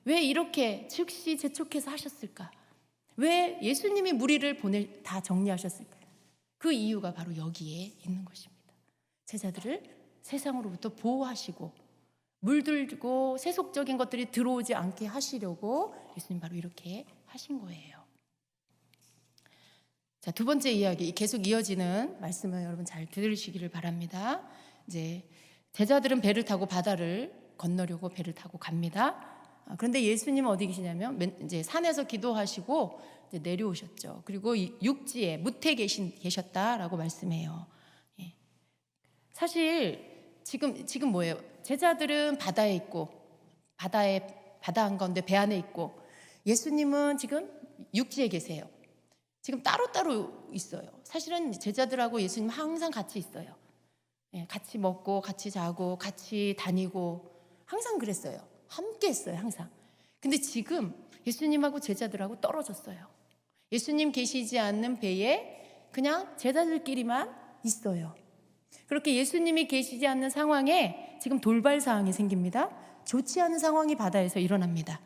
왜 이렇게 즉시 재촉해서 하셨을까? 왜 예수님이 무리를 다 정리하셨을까? 그 이유가 바로 여기에 있는 것입니다. 제자들을 세상으로부터 보호하시고 물들고 세속적인 것들이 들어오지 않게 하시려고 예수님 바로 이렇게 하신 거예요. 자, 두 번째 이야기, 계속 이어지는 말씀을 여러분 잘 들으시기를 바랍니다. 이제 제자들은 배를 타고 바다를 건너려고 배를 타고 갑니다. 그런데 예수님은 어디 계시냐면 이제 산에서 기도하시고 이제 내려오셨죠. 그리고 육지에 무태 계셨다라고 말씀해요. 사실 지금 뭐예요? 제자들은 바다에 있고 바다 한가운데 배 안에 있고 예수님은 지금 육지에 계세요. 지금 따로따로 있어요. 사실은 제자들하고 예수님 항상 같이 있어요. 같이 먹고 같이 자고 같이 다니고 항상 그랬어요. 함께 했어요, 항상. 근데 지금 예수님하고 제자들하고 떨어졌어요. 예수님 계시지 않는 배에 그냥 제자들끼리만 있어요. 그렇게 예수님이 계시지 않는 상황에 지금 돌발 사항이 생깁니다. 좋지 않은 상황이 바다에서 일어납니다.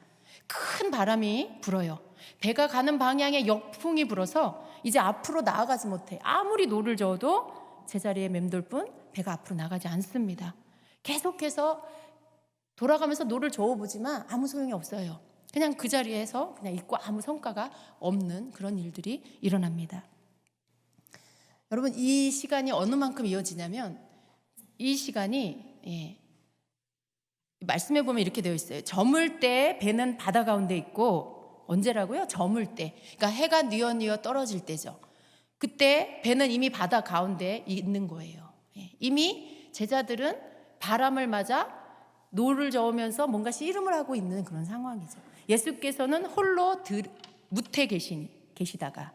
큰 바람이 불어요. 배가 가는 방향에 역풍이 불어서 이제 앞으로 나아가지 못해. 아무리 노를 저어도 제자리에 맴돌 뿐 배가 앞으로 나가지 않습니다. 계속해서 돌아가면서 노를 저어보지만 아무 소용이 없어요. 그냥 그 자리에서 그냥 있고 아무 성과가 없는 그런 일들이 일어납니다. 여러분, 이 시간이 어느 만큼 이어지냐면 이 시간이 말씀해 보면 이렇게 되어 있어요. 저물 때 배는 바다 가운데 있고, 언제라고요? 저물 때. 그러니까 해가 뉘어 떨어질 때죠. 그때 배는 이미 바다 가운데 있는 거예요. 이미 제자들은 바람을 맞아 노를 저으면서 뭔가 씨름을 하고 있는 그런 상황이죠. 예수께서는 홀로 무태 계시다가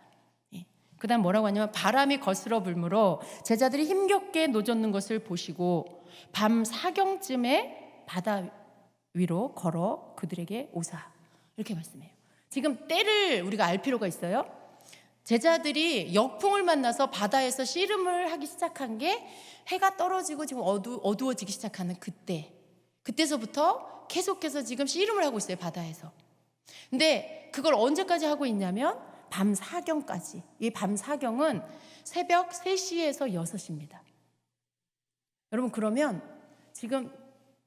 그 다음 뭐라고 하냐면 바람이 거스러 불므로 제자들이 힘겹게 노젓는 것을 보시고 밤 사경쯤에 바다 위로 걸어 그들에게 오사, 이렇게 말씀해요. 지금 때를 우리가 알 필요가 있어요. 제자들이 역풍을 만나서 바다에서 씨름을 하기 시작한 게 해가 떨어지고 지금 어두워지기 시작하는 그때서부터 계속해서 지금 씨름을 하고 있어요, 바다에서. 근데 그걸 언제까지 하고 있냐면 밤 사경까지. 이 밤 사경은 새벽 3시에서 6시입니다. 여러분, 그러면 지금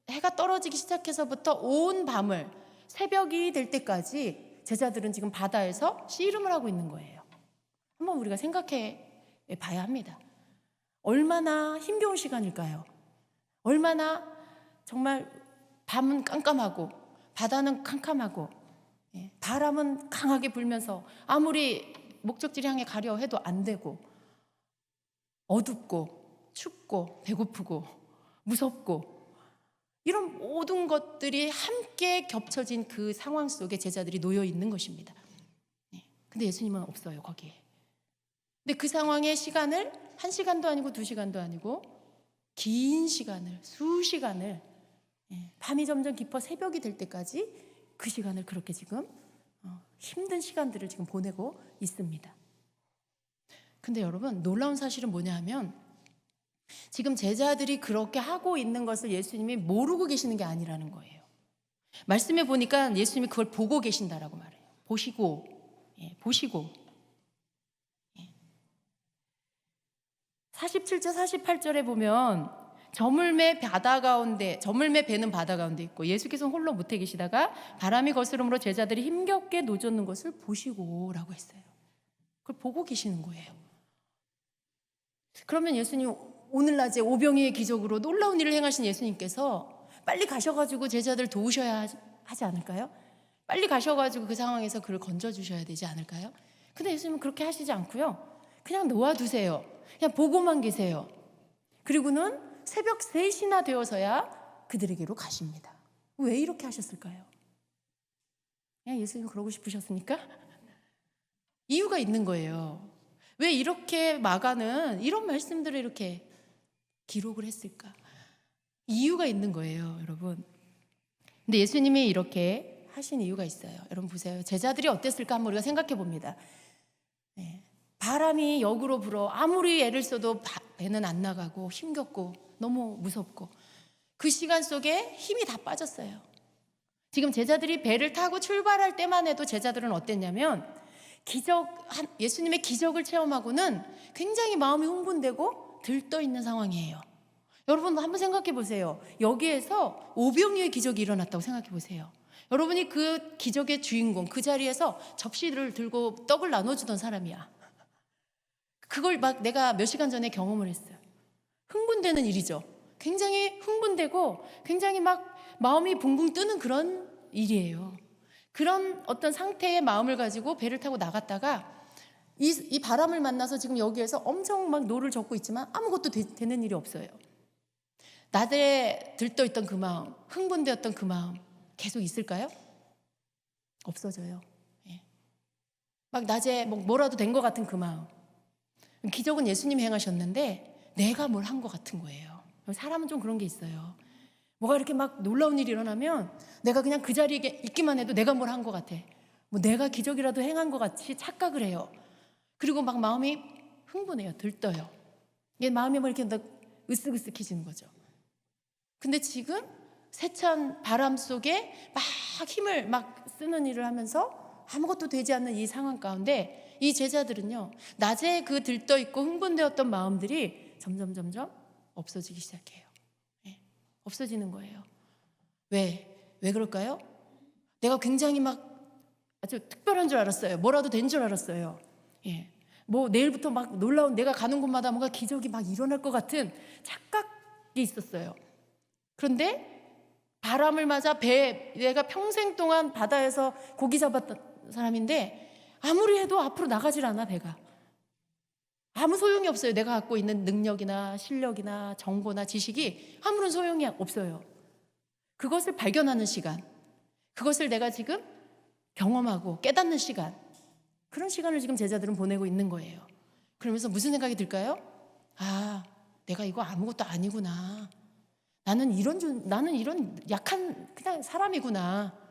해가 떨어지기 시작해서부터 온 밤을 새벽이 될 때까지 제자들은 지금 바다에서 씨름을 하고 있는 거예요. 한번 우리가 생각해 봐야 합니다. 얼마나 힘겨운 시간일까요? 얼마나 정말 밤은 깜깜하고 바다는 캄캄하고 바람은 강하게 불면서 아무리 목적지를 향해 가려 해도 안 되고, 어둡고 춥고 배고프고 무섭고, 이런 모든 것들이 함께 겹쳐진 그 상황 속에 제자들이 놓여 있는 것입니다. 근데 예수님은 없어요, 거기에. 근데 그 상황의 시간을 1시간도 아니고 2시간도 아니고 긴 시간을, 수시간을, 밤이 점점 깊어 새벽이 될 때까지 그 시간을 그렇게 지금 힘든 시간들을 지금 보내고 있습니다. 근데 여러분, 놀라운 사실은 뭐냐 하면 지금 제자들이 그렇게 하고 있는 것을 예수님이 모르고 계시는 게 아니라는 거예요. 말씀에 보니까 예수님이 그걸 보고 계신다라고 말해요. 보시고. 47절 48절에 보면 저물매 배는 바다 가운데 있고 예수께서 홀로 못해 계시다가 바람이 거스름으로 제자들이 힘겹게 노젓는 것을 보시고라고 했어요. 그걸 보고 계시는 거예요. 그러면 예수님 오늘날의 오병이의 기적으로 놀라운 일을 행하신 예수님께서 빨리 가셔가지고 제자들 도우셔야 하지 않을까요? 빨리 가셔가지고 그 상황에서 그를 건져주셔야 되지 않을까요? 근데 예수님은 그렇게 하시지 않고요, 그냥 놓아두세요. 그냥 보고만 계세요. 그리고는 새벽 3시나 되어서야 그들에게로 가십니다. 왜 이렇게 하셨을까요? 그냥 예수님 그러고 싶으셨습니까? 이유가 있는 거예요. 왜 이렇게 마가는 이런 말씀들을 이렇게 기록을 했을까? 이유가 있는 거예요, 여러분. 근데 예수님이 이렇게 하신 이유가 있어요. 여러분 보세요. 제자들이 어땠을까 한번 우리가 생각해 봅니다. 바람이 역으로 불어 아무리 애를 써도 배는 안 나가고 힘겹고 너무 무섭고 그 시간 속에 힘이 다 빠졌어요. 지금 제자들이 배를 타고 출발할 때만 해도 제자들은 어땠냐면 예수님의 기적을 체험하고는 굉장히 마음이 흥분되고 들떠있는 상황이에요. 여러분 한번 생각해 보세요. 여기에서 오병이의 기적이 일어났다고 생각해 보세요. 여러분이 그 기적의 주인공, 그 자리에서 접시를 들고 떡을 나눠주던 사람이야. 그걸 막 내가 몇 시간 전에 경험을 했어요. 흥분되는 일이죠. 굉장히 흥분되고 굉장히 막 마음이 붕붕 뜨는 그런 일이에요. 그런 어떤 상태의 마음을 가지고 배를 타고 나갔다가 이 바람을 만나서 지금 여기에서 엄청 막 노를 젓고 있지만 아무것도 되는 일이 없어요. 낮에 들떠있던 그 마음, 흥분되었던 그 마음 계속 있을까요? 없어져요. 막 낮에 뭐라도 된 것 같은 그 마음. 기적은 예수님이 행하셨는데 내가 뭘 한 것 같은 거예요. 사람은 좀 그런 게 있어요. 뭐가 이렇게 막 놀라운 일이 일어나면 내가 그냥 그 자리에 있기만 해도 내가 뭘 한 것 같아. 뭐 내가 기적이라도 행한 것 같이 착각을 해요. 그리고 막 마음이 흥분해요. 들떠요. 이게 마음이 뭐 이렇게 으쓱으쓱해지는 거죠. 근데 지금 세찬 바람 속에 막 힘을 막 쓰는 일을 하면서 아무것도 되지 않는 이 상황 가운데 이 제자들은요, 낮에 그 들떠있고 흥분되었던 마음들이 점점 없어지기 시작해요. 없어지는 거예요. 왜 그럴까요? 내가 굉장히 막 아주 특별한 줄 알았어요. 뭐라도 된 줄 알았어요. 뭐 내일부터 막 놀라운, 내가 가는 곳마다 뭔가 기적이 막 일어날 것 같은 착각이 있었어요. 그런데 바람을 맞아 내가 평생 동안 바다에서 고기 잡았던 사람인데 아무리 해도 앞으로 나가질 않아. 배가 아무 소용이 없어요. 내가 갖고 있는 능력이나 실력이나 정보나 지식이 아무런 소용이 없어요. 그것을 발견하는 시간, 그것을 내가 지금 경험하고 깨닫는 시간, 그런 시간을 지금 제자들은 보내고 있는 거예요. 그러면서 무슨 생각이 들까요? 아, 내가 이거 아무것도 아니구나. 나는 이런 약한 그냥 사람이구나.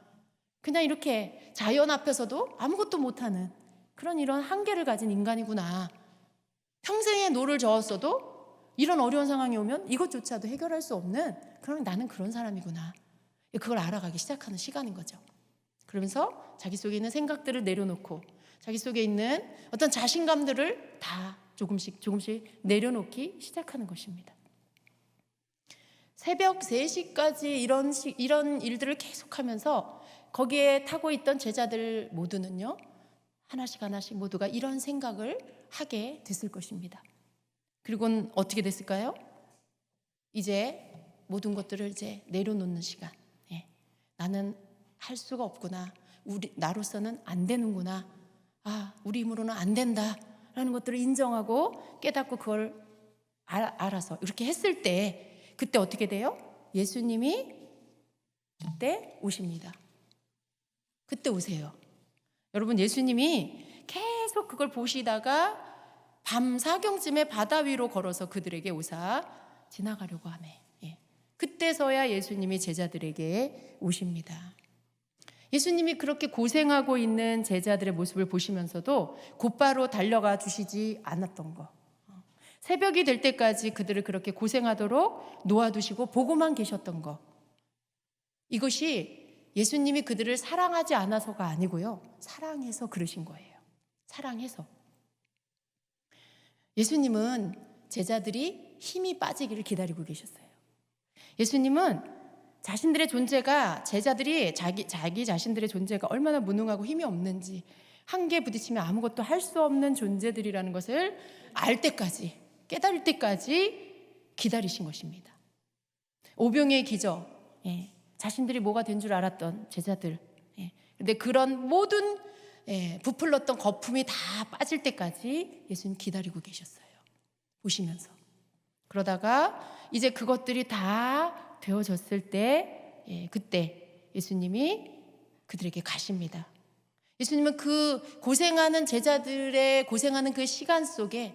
그냥 이렇게 자연 앞에서도 아무것도 못하는 그런 이런 한계를 가진 인간이구나. 평생에 노를 저었어도 이런 어려운 상황이 오면 이것조차도 해결할 수 없는, 그럼 나는 그런 사람이구나. 그걸 알아가기 시작하는 시간인 거죠. 그러면서 자기 속에 있는 생각들을 내려놓고 자기 속에 있는 어떤 자신감들을 다 조금씩 내려놓기 시작하는 것입니다. 새벽 3시까지 이런 일들을 계속하면서 거기에 타고 있던 제자들 모두는요, 하나씩 모두가 이런 생각을 하게 됐을 것입니다. 그리고는 어떻게 됐을까요? 이제 모든 것들을 이제 내려놓는 시간. 나는 할 수가 없구나. 나로서는 안 되는구나. 우리 힘으로는 안 된다라는 것들을 인정하고 깨닫고 그걸 알아서 이렇게 했을 때 그때 어떻게 돼요? 예수님이 그때 오십니다. 그때 오세요. 여러분, 예수님이 계속 그걸 보시다가 밤 사경쯤에 바다 위로 걸어서 그들에게 오사 지나가려고 하네. 그때서야 예수님이 제자들에게 오십니다. 예수님이 그렇게 고생하고 있는 제자들의 모습을 보시면서도 곧바로 달려가 주시지 않았던 거. 새벽이 될 때까지 그들을 그렇게 고생하도록 놓아두시고 보고만 계셨던 거. 이것이 예수님이 그들을 사랑하지 않아서가 아니고요. 사랑해서 그러신 거예요. 사랑해서. 예수님은 제자들이 힘이 빠지기를 기다리고 계셨어요. 예수님은 자신들의 존재가, 제자들이 자기 자신들의 존재가 얼마나 무능하고 힘이 없는지, 한계에 부딪히면 아무것도 할 수 없는 존재들이라는 것을 알 때까지, 깨달을 때까지 기다리신 것입니다. 오병이의 기적, 자신들이 뭐가 된 줄 알았던 제자들, 근데 그런 모든 부풀렀던 거품이 다 빠질 때까지 예수님 기다리고 계셨어요. 보시면서. 그러다가 이제 그것들이 다 되어졌을 때 그때 예수님이 그들에게 가십니다. 예수님은 그 고생하는 제자들의 고생하는 그 시간 속에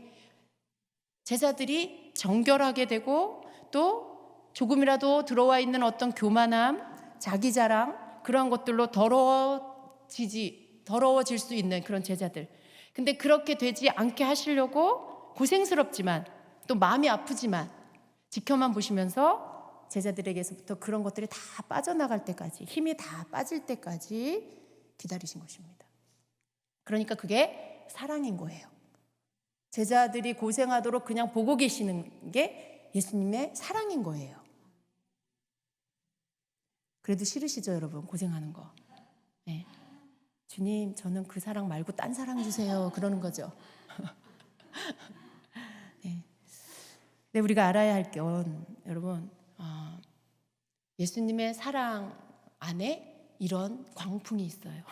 제자들이 정결하게 되고 또 조금이라도 들어와 있는 어떤 교만함, 자기 자랑, 그런 것들로 더러워질 수 있는 그런 제자들. 근데 그렇게 되지 않게 하시려고 고생스럽지만 또 마음이 아프지만 지켜만 보시면서 제자들에게서부터 그런 것들이 다 빠져나갈 때까지, 힘이 다 빠질 때까지 기다리신 것입니다. 그러니까 그게 사랑인 거예요. 제자들이 고생하도록 그냥 보고 계시는 게 예수님의 사랑인 거예요. 그래도 싫으시죠, 여러분? 고생하는 거. 네. 주님, 저는 그 사랑 말고 딴 사랑 주세요. 그러는 거죠. 네. 근데 우리가 알아야 할 건, 여러분, 예수님의 사랑 안에 이런 광풍이 있어요.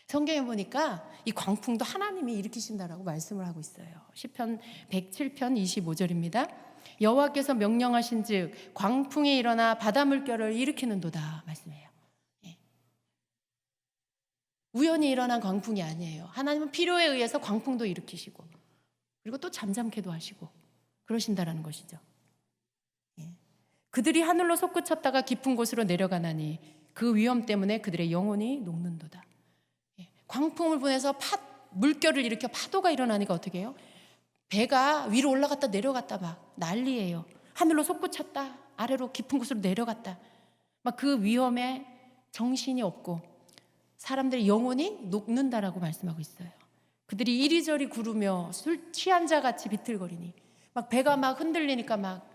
성경에 보니까 이 광풍도 하나님이 일으키신다라고 말씀을 하고 있어요. 시편 107편 25절입니다. 여호와께서 명령하신즉 광풍이 일어나 바다 물결을 일으키는도다 말씀해요. 우연히 일어난 광풍이 아니에요. 하나님은 필요에 의해서 광풍도 일으키시고 그리고 또 잠잠케도 하시고 그러신다라는 것이죠. 그들이 하늘로 솟구쳤다가 깊은 곳으로 내려가나니 그 위험 때문에 그들의 영혼이 녹는도다. 광풍을 보내서 물결을 일으켜 파도가 일어나니까 어떻게 해요? 배가 위로 올라갔다 내려갔다 막 난리예요. 하늘로 솟구쳤다 아래로 깊은 곳으로 내려갔다. 막 그 위험에 정신이 없고 사람들의 영혼이 녹는다라고 말씀하고 있어요. 그들이 이리저리 구르며 술 취한 자 같이 비틀거리니 막 배가 막 흔들리니까 막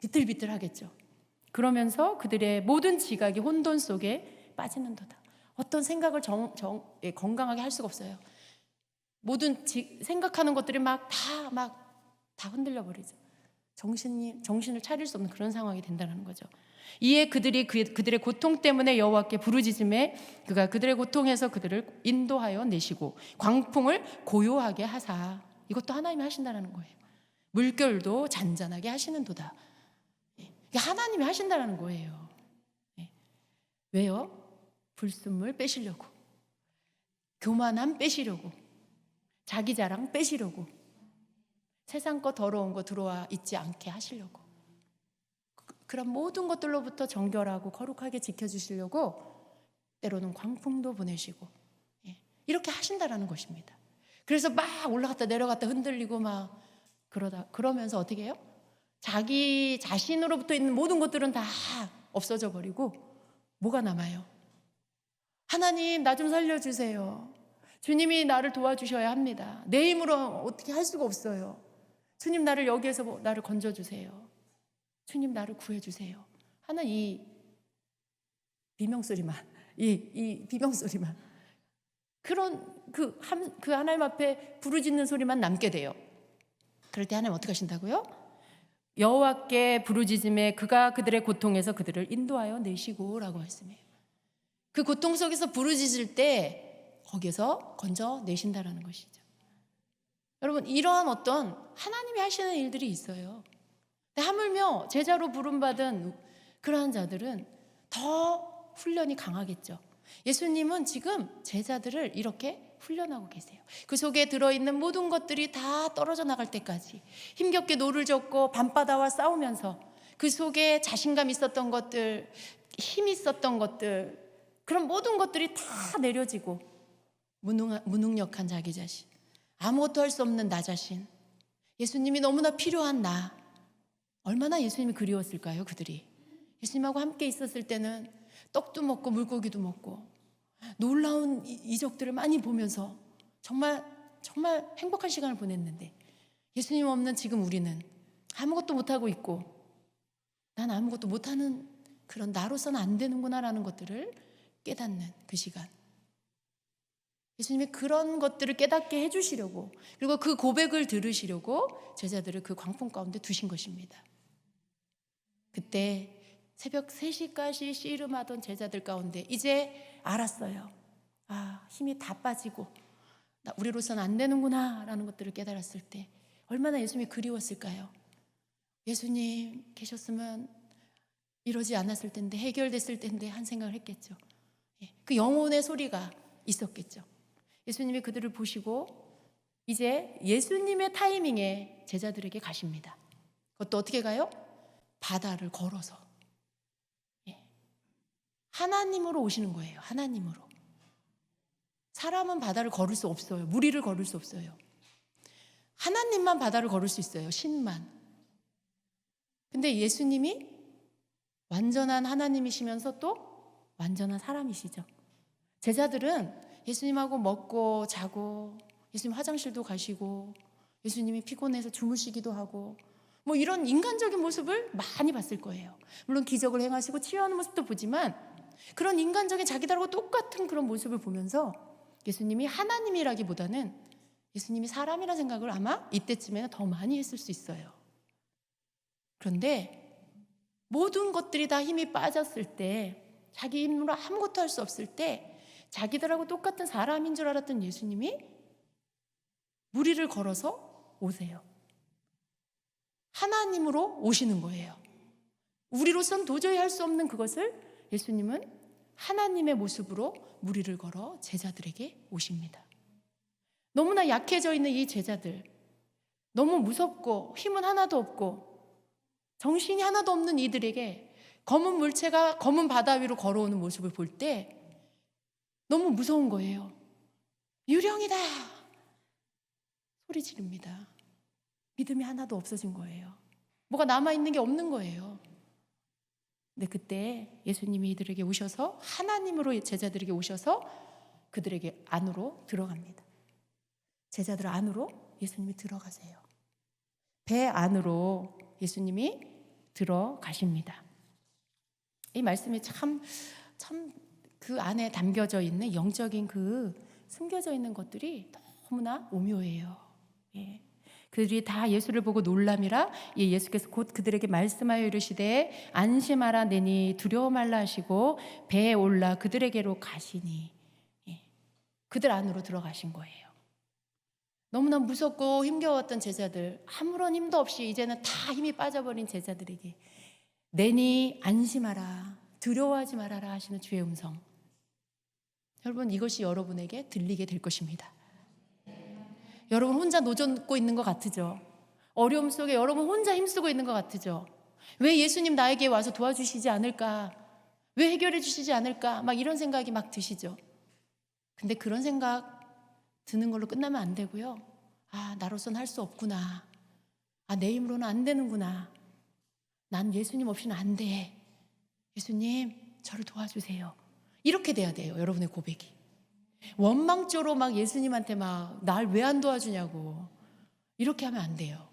비틀비틀 하겠죠. 그러면서 그들의 모든 지각이 혼돈 속에 빠지는도다. 어떤 생각을 건강하게 할 수가 없어요. 모든 생각하는 것들이 막 다 흔들려 버리죠. 정신을 차릴 수 없는 그런 상황이 된다는 거죠. 이에 그들의 고통 때문에 여호와께 부르짖음에 그가 그들의 고통에서 그들을 인도하여 내시고 광풍을 고요하게 하사. 이것도 하나님이 하신다는 거예요. 물결도 잔잔하게 하시는도다. 하나님이 하신다는 거예요. 왜요? 불순물 빼시려고, 교만함 빼시려고, 자기 자랑 빼시려고, 세상 거 더러운 거 들어와 있지 않게 하시려고, 그런 모든 것들로부터 정결하고 거룩하게 지켜주시려고 때로는 광풍도 보내시고 이렇게 하신다라는 것입니다. 그래서 막 올라갔다 내려갔다 흔들리고 막 그러면서 어떻게 해요? 자기 자신으로부터 있는 모든 것들은 다 없어져 버리고 뭐가 남아요? 하나님, 나 좀 살려주세요. 주님이 나를 도와주셔야 합니다. 내 힘으로 어떻게 할 수가 없어요. 주님, 나를 여기에서 나를 건져주세요. 주님, 나를 구해주세요. 하나 이 비명소리만, 이 비명소리만, 그런 그 하나님 앞에 부르짖는 소리만 남게 돼요. 그럴 때 하나님 어떻게 하신다고요? 여호와께 부르짖음에 그가 그들의 고통에서 그들을 인도하여 내시고 라고 말씀해요. 그 고통 속에서 부르짖을 때 거기에서 건져내신다라는 것이죠. 여러분, 이러한 어떤 하나님이 하시는 일들이 있어요. 하물며 제자로 부름받은 그러한 자들은 더 훈련이 강하겠죠. 예수님은 지금 제자들을 이렇게 훈련하고 계세요. 그 속에 들어있는 모든 것들이 다 떨어져 나갈 때까지 힘겹게 노를 젓고 밤바다와 싸우면서 그 속에 자신감 있었던 것들, 힘 있었던 것들, 그런 모든 것들이 다 내려지고 무능력한 자기 자신, 아무것도 할 수 없는 나 자신, 예수님이 너무나 필요한 나, 얼마나 예수님이 그리웠을까요? 그들이 예수님하고 함께 있었을 때는 떡도 먹고 물고기도 먹고 놀라운 이적들을 많이 보면서 정말 행복한 시간을 보냈는데, 예수님 없는 지금 우리는 아무것도 못하고 있고 난 아무것도 못하는 그런 나로서는 안 되는구나라는 것들을 깨닫는 그 시간, 예수님이 그런 것들을 깨닫게 해주시려고, 그리고 그 고백을 들으시려고 제자들을 그 광풍 가운데 두신 것입니다. 그때 새벽 3시까지 씨름하던 제자들 가운데 이제 알았어요. 아, 힘이 다 빠지고 우리로서는 안 되는구나 라는 것들을 깨달았을 때 얼마나 예수님이 그리웠을까요? 예수님 계셨으면 이러지 않았을 텐데, 해결됐을 텐데 한 생각을 했겠죠. 그 영혼의 소리가 있었겠죠. 예수님이 그들을 보시고 이제 예수님의 타이밍에 제자들에게 가십니다. 그것도 어떻게 가요? 바다를 걸어서. 하나님으로 오시는 거예요. 하나님으로. 사람은 바다를 걸을 수 없어요. 무리를 걸을 수 없어요. 하나님만 바다를 걸을 수 있어요. 신만. 근데 예수님이 완전한 하나님이시면서 또 완전한 사람이시죠. 제자들은 예수님하고 먹고 자고, 예수님 화장실도 가시고, 예수님이 피곤해서 주무시기도 하고, 뭐 이런 인간적인 모습을 많이 봤을 거예요. 물론 기적을 행하시고 치유하는 모습도 보지만 그런 인간적인 자기들하고 똑같은 그런 모습을 보면서 예수님이 하나님이라기보다는 예수님이 사람이라는 생각을 아마 이때쯤에는 더 많이 했을 수 있어요. 그런데 모든 것들이 다 힘이 빠졌을 때, 자기 힘으로 아무것도 할 수 없을 때 자기들하고 똑같은 사람인 줄 알았던 예수님이 무리를 걸어서 오세요. 하나님으로 오시는 거예요. 우리로선 도저히 할 수 없는 그것을 예수님은 하나님의 모습으로 무리를 걸어 제자들에게 오십니다. 너무나 약해져 있는 이 제자들, 너무 무섭고 힘은 하나도 없고 정신이 하나도 없는 이들에게 검은 물체가 검은 바다 위로 걸어오는 모습을 볼 때 너무 무서운 거예요. 유령이다! 소리 지릅니다. 믿음이 하나도 없어진 거예요. 뭐가 남아있는 게 없는 거예요. 근데 그때 예수님이 이들에게 오셔서, 하나님으로 제자들에게 오셔서 그들에게 안으로 들어갑니다. 제자들 안으로 예수님이 들어가세요. 배 안으로 예수님이 들어가십니다. 이 말씀이 참 그 안에 담겨져 있는 영적인 그 숨겨져 있는 것들이 너무나 오묘해요. 예. 그들이 다 예수를 보고 놀람이라. 예수께서 곧 그들에게 말씀하여 이르시되 안심하라 내니 두려워 말라 하시고 배에 올라 그들에게로 가시니. 그들 안으로 들어가신 거예요. 너무나 무섭고 힘겨웠던 제자들, 아무런 힘도 없이 이제는 다 힘이 빠져버린 제자들에게 내니 안심하라, 두려워하지 말아라 하시는 주의 음성. 여러분, 이것이 여러분에게 들리게 될 것입니다. 여러분 혼자 노젓고 있는 것 같으죠? 어려움 속에 여러분 혼자 힘쓰고 있는 것 같으죠? 왜 예수님 나에게 와서 도와주시지 않을까? 왜 해결해 주시지 않을까? 막 이런 생각이 막 드시죠? 근데 그런 생각 드는 걸로 끝나면 안 되고요. 아, 나로서는 할 수 없구나. 아, 내 힘으로는 안 되는구나. 난 예수님 없이는 안 돼. 예수님, 저를 도와주세요. 이렇게 돼야 돼요, 여러분의 고백이. 원망조로 막 예수님한테 막 날 왜 안 도와주냐고 이렇게 하면 안 돼요.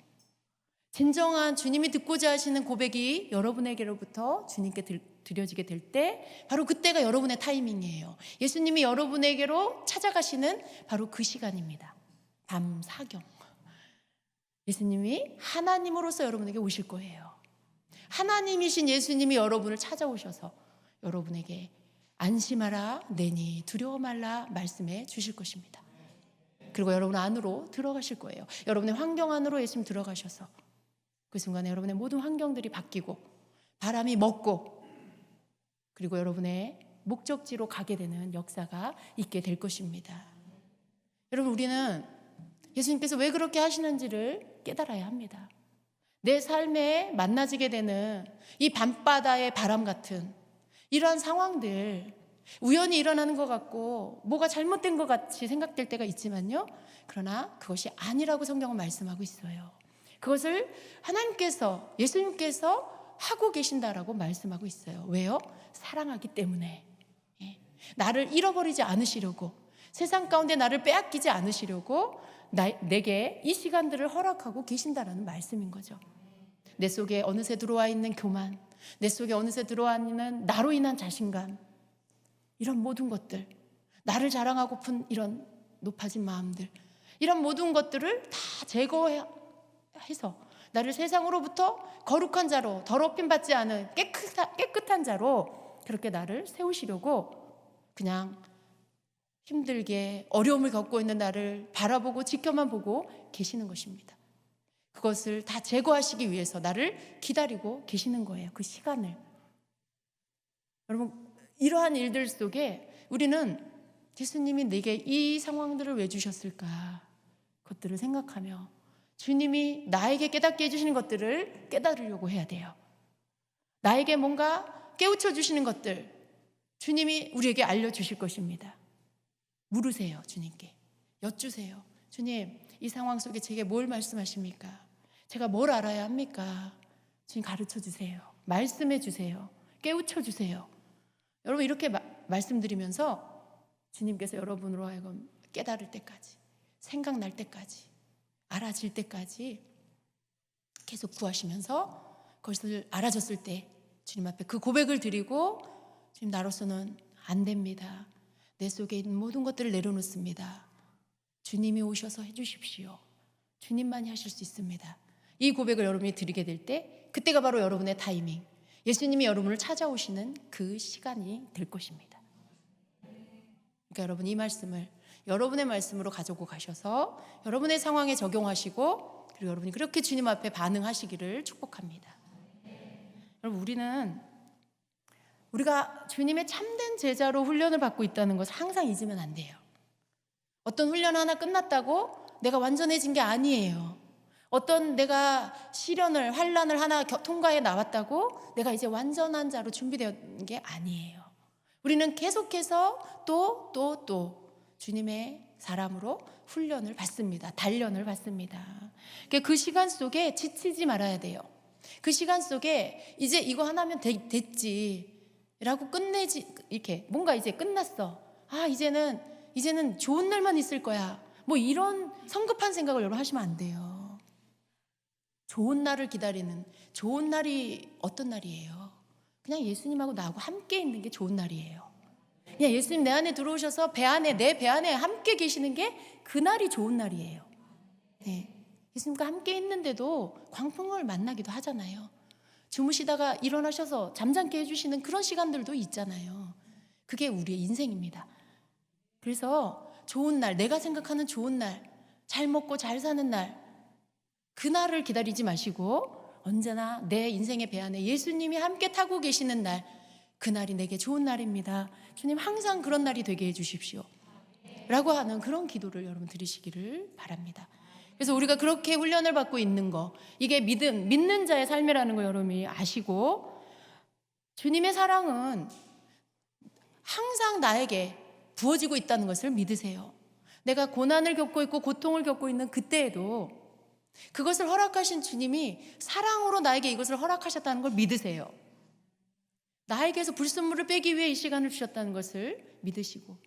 진정한 주님이 듣고자 하시는 고백이 여러분에게로부터 주님께 드려지게 될 때 바로 그때가 여러분의 타이밍이에요. 예수님이 여러분에게로 찾아가시는 바로 그 시간입니다. 밤 사경. 예수님이 하나님으로서 여러분에게 오실 거예요. 하나님이신 예수님이 여러분을 찾아오셔서 여러분에게 안심하라 내니 두려워 말라 말씀해 주실 것입니다. 그리고 여러분 안으로 들어가실 거예요. 여러분의 환경 안으로 예수님 들어가셔서 그 순간에 여러분의 모든 환경들이 바뀌고 바람이 먹고 그리고 여러분의 목적지로 가게 되는 역사가 있게 될 것입니다. 여러분, 우리는 예수님께서 왜 그렇게 하시는지를 깨달아야 합니다. 내 삶에 만나지게 되는 이 밤바다의 바람 같은 이러한 상황들, 우연히 일어나는 것 같고 뭐가 잘못된 것 같이 생각될 때가 있지만요, 그러나 그것이 아니라고 성경은 말씀하고 있어요. 그것을 하나님께서, 예수님께서 하고 계신다라고 말씀하고 있어요. 왜요? 사랑하기 때문에. 나를 잃어버리지 않으시려고, 세상 가운데 나를 빼앗기지 않으시려고 내게 이 시간들을 허락하고 계신다라는 말씀인 거죠. 내 속에 어느새 들어와 있는 교만, 내 속에 어느새 들어와 있는 나로 인한 자신감, 이런 모든 것들, 나를 자랑하고픈 이런 높아진 마음들, 이런 모든 것들을 다 제거해서 나를 세상으로부터 거룩한 자로, 더럽힘 받지 않은 깨끗한 자로 그렇게 나를 세우시려고 그냥 힘들게 어려움을 겪고 있는 나를 바라보고 지켜만 보고 계시는 것입니다. 그것을 다 제거하시기 위해서 나를 기다리고 계시는 거예요. 그 시간을. 여러분, 이러한 일들 속에 우리는 예수님이 내게 이 상황들을 왜 주셨을까? 그것들을 생각하며 주님이 나에게 깨닫게 해주시는 것들을 깨달으려고 해야 돼요. 나에게 뭔가 깨우쳐 주시는 것들, 주님이 우리에게 알려주실 것입니다. 물으세요. 주님께 여쭈세요. 주님, 이 상황 속에 제게 뭘 말씀하십니까? 제가 뭘 알아야 합니까? 주님, 가르쳐 주세요. 말씀해 주세요. 깨우쳐 주세요. 여러분, 이렇게 말씀드리면서 주님께서 여러분으로 하여금 깨달을 때까지, 생각날 때까지, 알아질 때까지 계속 구하시면서 그것을 알아졌을 때 주님 앞에 그 고백을 드리고, 주님, 나로서는 안 됩니다. 내 속에 있는 모든 것들을 내려놓습니다. 주님이 오셔서 해주십시오. 주님만이 하실 수 있습니다. 이 고백을 여러분이 드리게 될 때, 그때가 바로 여러분의 타이밍, 예수님이 여러분을 찾아오시는 그 시간이 될 것입니다. 그러니까 여러분, 이 말씀을 여러분의 말씀으로 가지고 가셔서 여러분의 상황에 적용하시고, 그리고 여러분이 그렇게 주님 앞에 반응하시기를 축복합니다. 여러분, 우리가 주님의 참된 제자로 훈련을 받고 있다는 것을 항상 잊으면 안 돼요. 어떤 훈련 하나 끝났다고 내가 완전해진 게 아니에요. 어떤 내가 시련을, 환난을 하나 통과해 나왔다고 내가 이제 완전한 자로 준비된 게 아니에요. 우리는 계속해서 또 주님의 사람으로 훈련을 받습니다. 단련을 받습니다. 그 시간 속에 지치지 말아야 돼요. 그 시간 속에 이제 이거 하나면 됐지 라고 끝내지, 이렇게 뭔가 이제 끝났어, 이제는 좋은 날만 있을 거야, 뭐 이런 성급한 생각을 여러분 하시면 안 돼요. 좋은 날을 기다리는, 좋은 날이 어떤 날이에요? 그냥 예수님하고 나하고 함께 있는 게 좋은 날이에요. 그냥 예수님 내 안에 들어오셔서 내 배 안에 함께 계시는 게 그날이 좋은 날이에요. 네. 예수님과 함께 있는데도 광풍을 만나기도 하잖아요. 주무시다가 일어나셔서 잠잠게 해주시는 그런 시간들도 있잖아요. 그게 우리의 인생입니다. 그래서 좋은 날, 내가 생각하는 좋은 날, 잘 먹고 잘 사는 날, 그날을 기다리지 마시고 언제나 내 인생의 배 안에 예수님이 함께 타고 계시는 날, 그날이 내게 좋은 날입니다. 주님, 항상 그런 날이 되게 해주십시오 라고 하는 그런 기도를 여러분 드리시기를 바랍니다. 그래서 우리가 그렇게 훈련을 받고 있는 거, 이게 믿는 자의 삶이라는 거 여러분이 아시고, 주님의 사랑은 항상 나에게 부어지고 있다는 것을 믿으세요. 내가 고난을 겪고 있고 고통을 겪고 있는 그때에도 그것을 허락하신 주님이 사랑으로 나에게 이것을 허락하셨다는 걸 믿으세요. 나에게서 불순물을 빼기 위해 이 시간을 주셨다는 것을 믿으시고,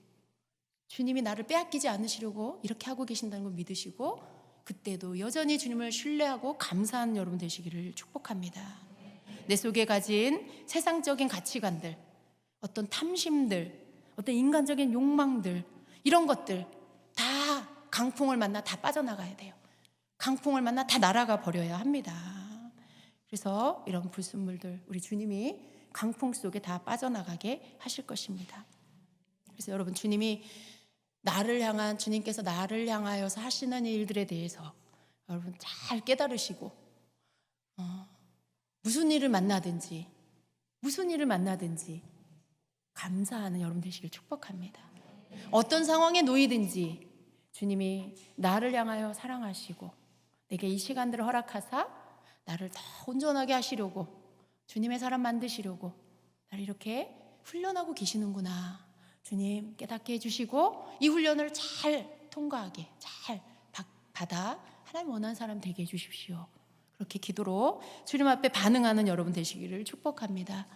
주님이 나를 빼앗기지 않으시려고 이렇게 하고 계신다는 걸 믿으시고, 그때도 여전히 주님을 신뢰하고 감사하는 여러분 되시기를 축복합니다. 내 속에 가진 세상적인 가치관들, 어떤 탐심들, 어떤 인간적인 욕망들, 이런 것들 다 강풍을 만나 다 빠져나가야 돼요. 강풍을 만나 다 날아가 버려야 합니다. 그래서 이런 불순물들 우리 주님이 강풍 속에 다 빠져나가게 하실 것입니다. 그래서 여러분, 주님께서 나를 향하여서 하시는 일들에 대해서 여러분 잘 깨달으시고, 무슨 일을 만나든지 감사하는 여러분 되시길 축복합니다. 어떤 상황에 놓이든지 주님이 나를 향하여 사랑하시고 내게 이 시간들을 허락하사 나를 더 온전하게 하시려고, 주님의 사람 만드시려고 나를 이렇게 훈련하고 계시는구나, 주님 깨닫게 해주시고 이 훈련을 잘 통과하게, 잘 받아 하나님 원하는 사람 되게 해주십시오. 그렇게 기도로 주님 앞에 반응하는 여러분 되시기를 축복합니다.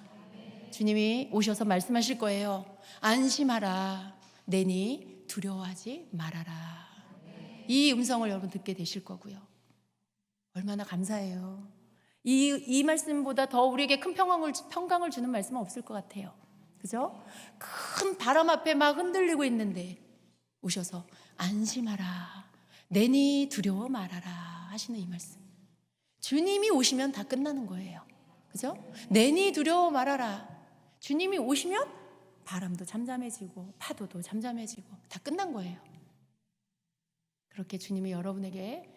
주님이 오셔서 말씀하실 거예요. 안심하라, 내니 두려워하지 말아라. 이 음성을 여러분 듣게 되실 거고요. 얼마나 감사해요. 이 말씀보다 더 우리에게 큰 평강을 주는 말씀은 없을 것 같아요. 그죠? 큰 바람 앞에 막 흔들리고 있는데 오셔서 안심하라, 내니 두려워 말아라 하시는 이 말씀. 주님이 오시면 다 끝나는 거예요. 그죠? 내니 두려워 말아라. 주님이 오시면 바람도 잠잠해지고 파도도 잠잠해지고 다 끝난 거예요. 그렇게 주님이 여러분에게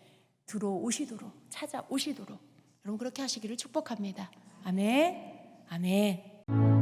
들어오시도록, 찾아오시도록 여러분 그렇게 하시기를 축복합니다. 아멘. 아멘.